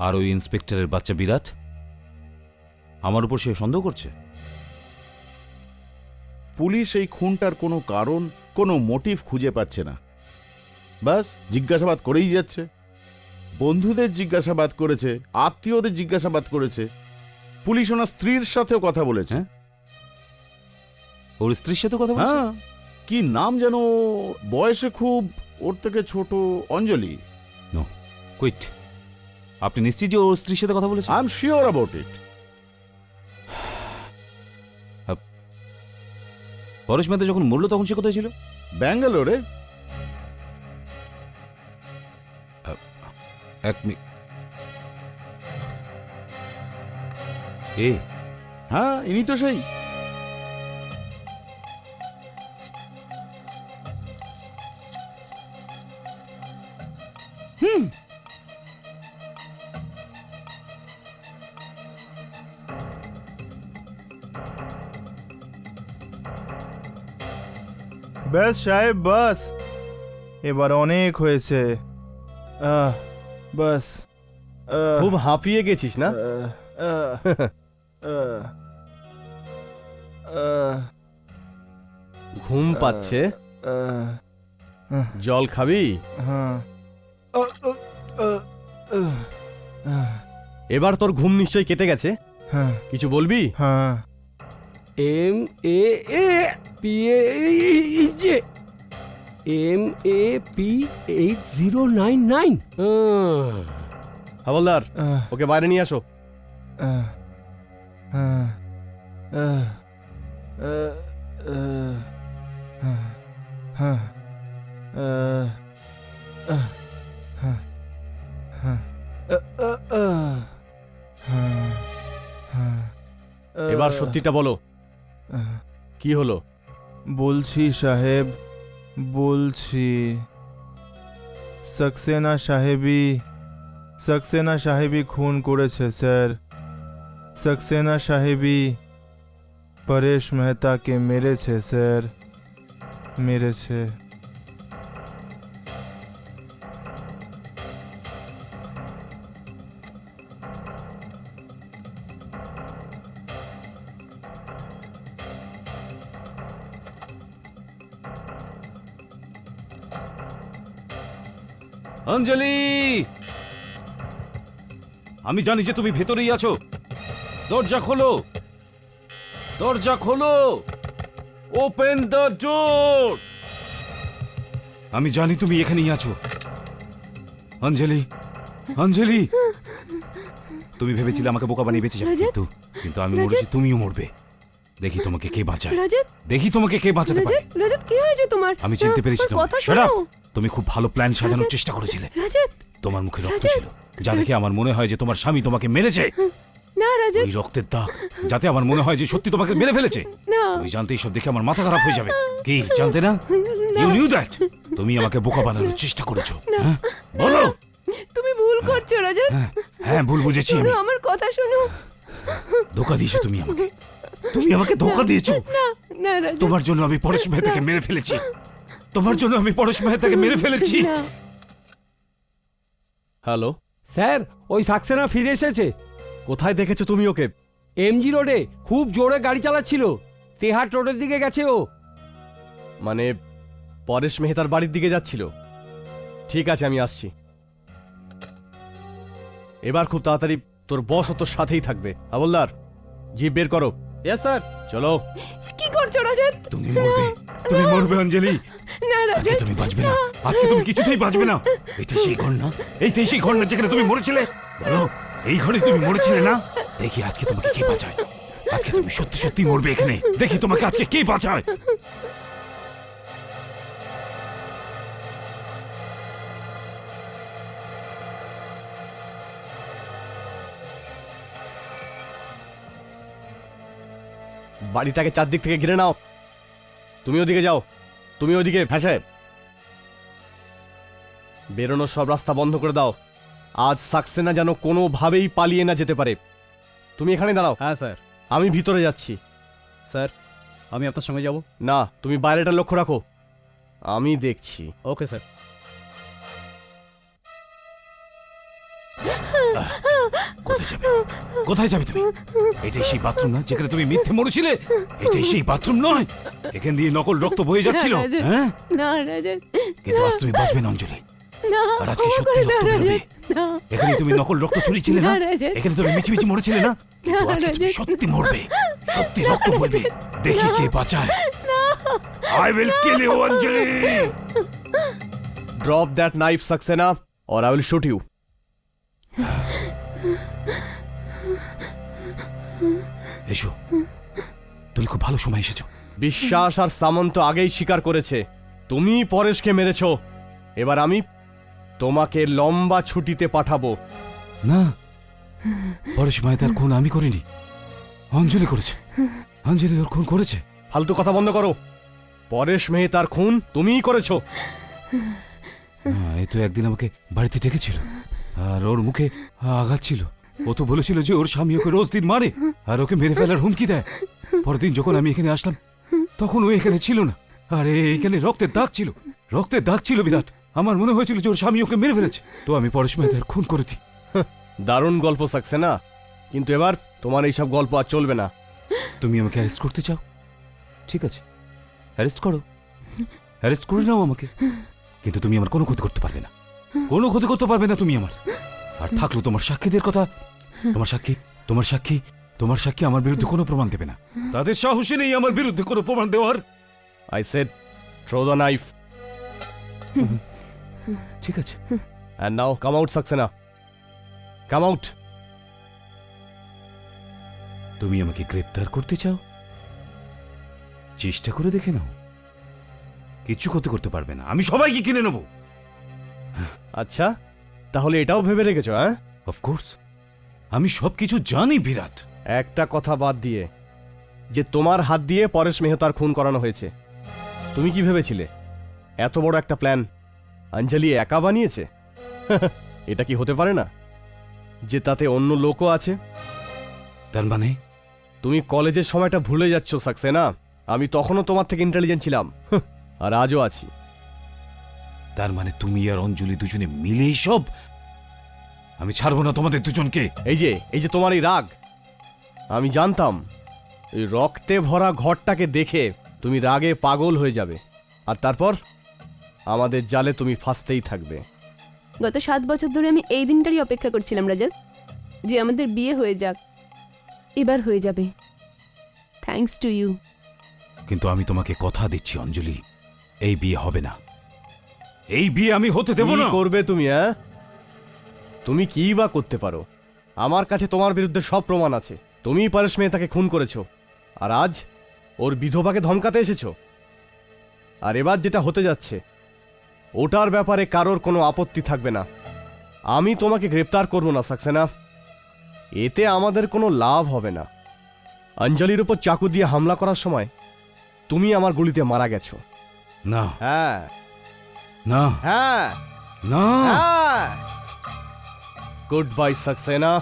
আর ওই ইন্সপেক্টরের বাচ্চা বিরাট, আমার উপর সে সন্দেহ করছে। পুলিশ এই খুনটার কোনো কারণ, কোনো মোটিভ খুঁজে পাচ্ছে না। বাস জিজ্ঞাসাবাদ করেই যাচ্ছে। বন্ধুদের জিজ্ঞাসাবাদ করেছে, আত্মীয়দের জিজ্ঞাসাবাদ করেছে, পুলিশ ওনার স্ত্রীর সাথেও কথা বলেছে। হ্যাঁ? ওর স্ত্রীর সাথে কথা বলছে? হ্যাঁ, কি নাম যেন, বয়সে খুব ওর থেকে ছোট, অঞ্জলি। No, quit. আপনি নিশ্চিত যে ওর স্ত্রীর সাথে কথা বলেছে? I am sure about it. Paresh Mehta যখন মরল তখন সে কোথায় ছিল? ব্যাঙ্গালোরে। এক মিনিট। এ, হ্যাঁ, ইনি তো সেই। ব্যাস সাহেব, বাস, এবার অনেক হয়েছে। বাস। খুব হাঁপিয়ে গেছিস না? ঘুম পাচ্ছে? জল খাবি? এবার তোর ঘুম নিশ্চয়ই কেটে গেছে। কিছু বলবি? হ্যাঁ, MAP8099। হাবলদার, ওকে বাইরে নিয়ে আসো। এবার সত্যিটা বলো, কি হলো? বলছি সাহেব, বলছি। সাক্সেনা সাহেবই খুন করেছে স্যার। সাক্সেনা সাহেবই পরেশ মেহতাকে মেরেছে স্যার, মেরেছে। অঞ্জলি, আমি জানি যে তুমি ভেতরেই আছো। দরজা খোলো, দরজা খোলো, ওপেন দ্য ডোর। আমি জানি তুমি এখানেই আছো। অঞ্জলি, অঞ্জলি, তুমি ভেবেছিলে আমাকে বোকা বানিয়ে বেঁচে যাবে, কিন্তু আমি মরেছি, তুমিও মরবে। দেখি তোমাকে কে বাঁচায়, দেখি তোমাকে কে বাঁচাতে পারে। রজত, কি হয়েছে তোমার? আমি চিনতে পেরেছি আমার কথা তোমাকে। Shut up! শোনো। তুমি খুব ভালো প্ল্যান সাজানোর চেষ্টা করেছিলে। রজত, তোমার মুখে রক্ত ছিল, যা দেখে আমার মনে হয় যে তোমার স্বামী তোমাকে মেরেছে। না রাজত, ওই রক্তের দাগ, যাতে আমার মনে হয় যে সত্যি তোমাকে মেরে ফেলেছে। না। তুমি জানতে এইসব দেখে আমার মাথা খারাপ হয়ে যাবে। কি জানতে না? You knew that? তুমি আমাকে বোকা বানানোর চেষ্টা করেছো, হ্যাঁ? বলো। তুমি ভুল করছো রাজত। হ্যাঁ, ভুল বুঝেছি আমি। শোনো, আমার কথা শোনো। ধোকা দিয়েছো তুমি আমাকে। তুমি আমাকে ধোকা দিয়েছো। না না রাজত, তোমার জন্য আমি পরেশ মেহতাকে মেরে ফেলেছি। তোমার জন্য আমি পরেশ মেহতাকে মেরে ফেলেছি। না। হ্যালো, স্যার, ওই সাক্সেনা ফিরে এসেছে। কোথায় দেখেছো তুমি ওকে? এমজি রোডে খুব জোরে গাড়ি চালাচ্ছিল। তেহাট রোডের দিকে গেছে ও। মানে পরেশ মেহতার বাড়ির দিকে যাচ্ছিল? ঠিক আছে, আমি আসছি। এবার খুব তাড়াতাড়ি তোর বস ও তোর সাথেই থাকবে। হাবলদার, জিপ বের করো। Yes sir. চলো। কি করছো রাজত? তুমি মরবে, তুমি মরবে অঞ্জলি। না আজকে রাজত, তুমি বাঁচবে না, আজকে তুমি কিছুতেই বাঁচবে না। এইটাই সেই ঘর না, এইটাই সেই ঘর না যেখানে তুমি মরেছিলে। বলো, এই ঘরে তুমি মরেছিলে না? দেখি আজকে তোমাকে কে বাঁচায়। আজকে তুমি সত্যি সত্যি মরবে এখানে। দেখি তোমাকে আজকে কে বাঁচায়। বাড়িটাকে চারদিক থেকে ঘিরে নাও। তুমি ওদিকে যাও। তুমি ওদিকে। হ্যাঁ সাহেব। বেরোনোর সব রাস্তা বন্ধ করে দাও। আজ সাকসেনা যেন কোনোভাবেই পালিয়ে না যেতে পারে। তুমি এখানে দাঁড়াও, হ্যাঁ স্যার। আমি ভিতরে যাচ্ছি। স্যার, আমি আপনার সঙ্গে যাব। না, তুমি বাইরেটা লক্ষ্য রাখো, আমি দেখছি। Okay sir. কোথায় যাবে? কোথায় যাবে তুমি? এটাই সেই বাথরুম না যেখানে তুমি মিথ্যে মরেছিলে? এটাই সেই বাথরুম নয়? এখান দিয়ে নকল রক্ত বয়ে যাচ্ছিল, না, রাজত। হ্যাঁ? না রাজত, কিন্তু আজ তুমি বাঁচবে না অঞ্জলি। না। আর আজকে ক্ষমা সত্যি করে রক্ত দাও বেরোবে। রাজত, না। এখানে তুমি নকল রক্ত ছড়িয়েছিলে না? না, রাজত। এখানে তুমি মিছিমিছি মরেছিলে না? কিন্তু না, আজকে তুমি রাজত। সত্যি মরবে, সত্যি রক্ত বইবে। দেখি কে বাঁচায়। I will kill you Anjali. Drop that knife Saxena or I will shoot you. এসো, তুমি খুব ভালো সময় এসেছো। বিশ্বাস আর সামন্ত আগেই স্বীকার করেছে তুমি পরেশকে মেরেছ। এবার আমি তোমাকে লম্বা ছুটিতে পাঠাবো। না, পরেশ মেহতার খুন আমি করিনি, অঞ্জলি করেছে। অঞ্জলি ওর খুন করেছে। ফালতু কথা বন্ধ করো। পরেশ মেহতার খুন তুমিই করেছো। এই তো একদিন আমাকে বাড়িতে ডেকেছিল আর ওর মুখে আঘাত ছিল। ও তো বলেছিল যে ওর স্বামী ওকে রোজ দিন মারে আর ওকে মেরে ফেলার হুমকি দেয়। পরের দিন যখন আমি এখানে আসলাম তখন ও এখানে ছিল না। আর এখানে রক্তের দাগ ছিল, রক্তের দাগ ছিল বিরাট। আমার মনে হয়েছিল যে ওর স্বামী ওকে মেরে ফেলেছে, তো আমি পরেশ মেহতার খুন করে দিই। দারুণ গল্প সাকসেনা, কিন্তু এবার তোমার এইসব গল্প আর চলবে না। তুমি আমাকে অ্যারেস্ট করতে চাও? ঠিক আছে, অ্যারেস্ট করো, অ্যারেস্ট করে নাও আমাকে। কিন্তু তুমি আমার কোনো ক্ষতি করতে পারবে না, কোনো ক্ষতি করতে পারবে না তুমি আমার। আর থাকলো তোমার সাক্ষীদের কথা, তোমার সাক্ষী, তোমার সাক্ষী, তোমার সাক্ষী আমার বিরুদ্ধে কোনো প্রমাণ দেবে না। তাদের সাহসী নেই আমার বিরুদ্ধে কোনো প্রমাণ দেওয়ার। I said throw the knife. ঠিক আছে, and now come out Saxena, come out. তুমি আমাকে গ্রেপ্তার করতে চাও? চেষ্টা করে দেখে নাও, কিচ্ছু ক্ষতি করতে পারবে না। আমি সবাইকে কিনে নেব। আচ্ছা, তাহলে এটাও ভেবে রেখেছো? হ্যাঁ, অফকোর্স, আমি সবকিছু জানি বিরাট। একটা কথা বাদ দিয়ে, যে তোমার হাত দিয়ে পরেশ মেহতার খুন করানো হয়েছে, তুমি কি ভেবেছিলে এত বড় একটা প্ল্যান অঞ্জলি একা বানিয়েছে? এটা কি হতে পারে না যে তাতে অন্য লোকও আছে? তার মানে তুমি কলেজের সময়টা ভুলে যাচ্ছ সাকসেনা। আমি তখনও তোমার থেকে ইন্টেলিজেন্ট ছিলাম, আর আজও আছি। তার মানে তুমি আর অঞ্জলি দুজনে মিলেই সব? আমি ছাড়বো না তোমাদের দুজনকে। এই যে তোমার এই রাগ, আমি জানতাম এই রক্তে ভরা ঘরটাকে দেখে তুমি রাগে পাগল হয়ে যাবে, আর তারপর আমাদের জালে তুমি ফাঁসতেই থাকবে। গত 7 বছর ধরে আমি এই দিনটারই অপেক্ষা করছিলাম রাজত, যে আমাদের বিয়ে হয়ে যাক। এবার হয়ে যাবে, থ্যাঙ্কস টু ইউ। কিন্তু আমি তোমাকে কথা দিচ্ছি অঞ্জলি, এই বিয়ে হবে না। এই বিয়ে আমি হতে দেব কি না। করবে তুমি? হ্যাঁ, তুমি কি বা করতে পারো? আমার কাছে তোমার বিরুদ্ধে সব প্রমাণ আছে। তুমি পরেশ মেহতাকে খুন করেছো, আর আজ ওর বিধবাকে ধমকাতে এসেছো। আর এবার যেটা হতে যাচ্ছে ওটার ব্যাপারে কারোর কোনো আপত্তি থাকবে না। আমি তোমাকে গ্রেপ্তার করবো না সাকসেনা, এতে আমাদের কোনো লাভ হবে না। অঞ্জলির উপর চাকু দিয়ে হামলা করার সময় তুমি আমার গুলিতে মারা গেছো। না হ্যাঁ না হ্যাঁ না হ্যাঁ। Good bye Saxena,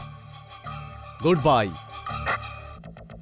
good bye.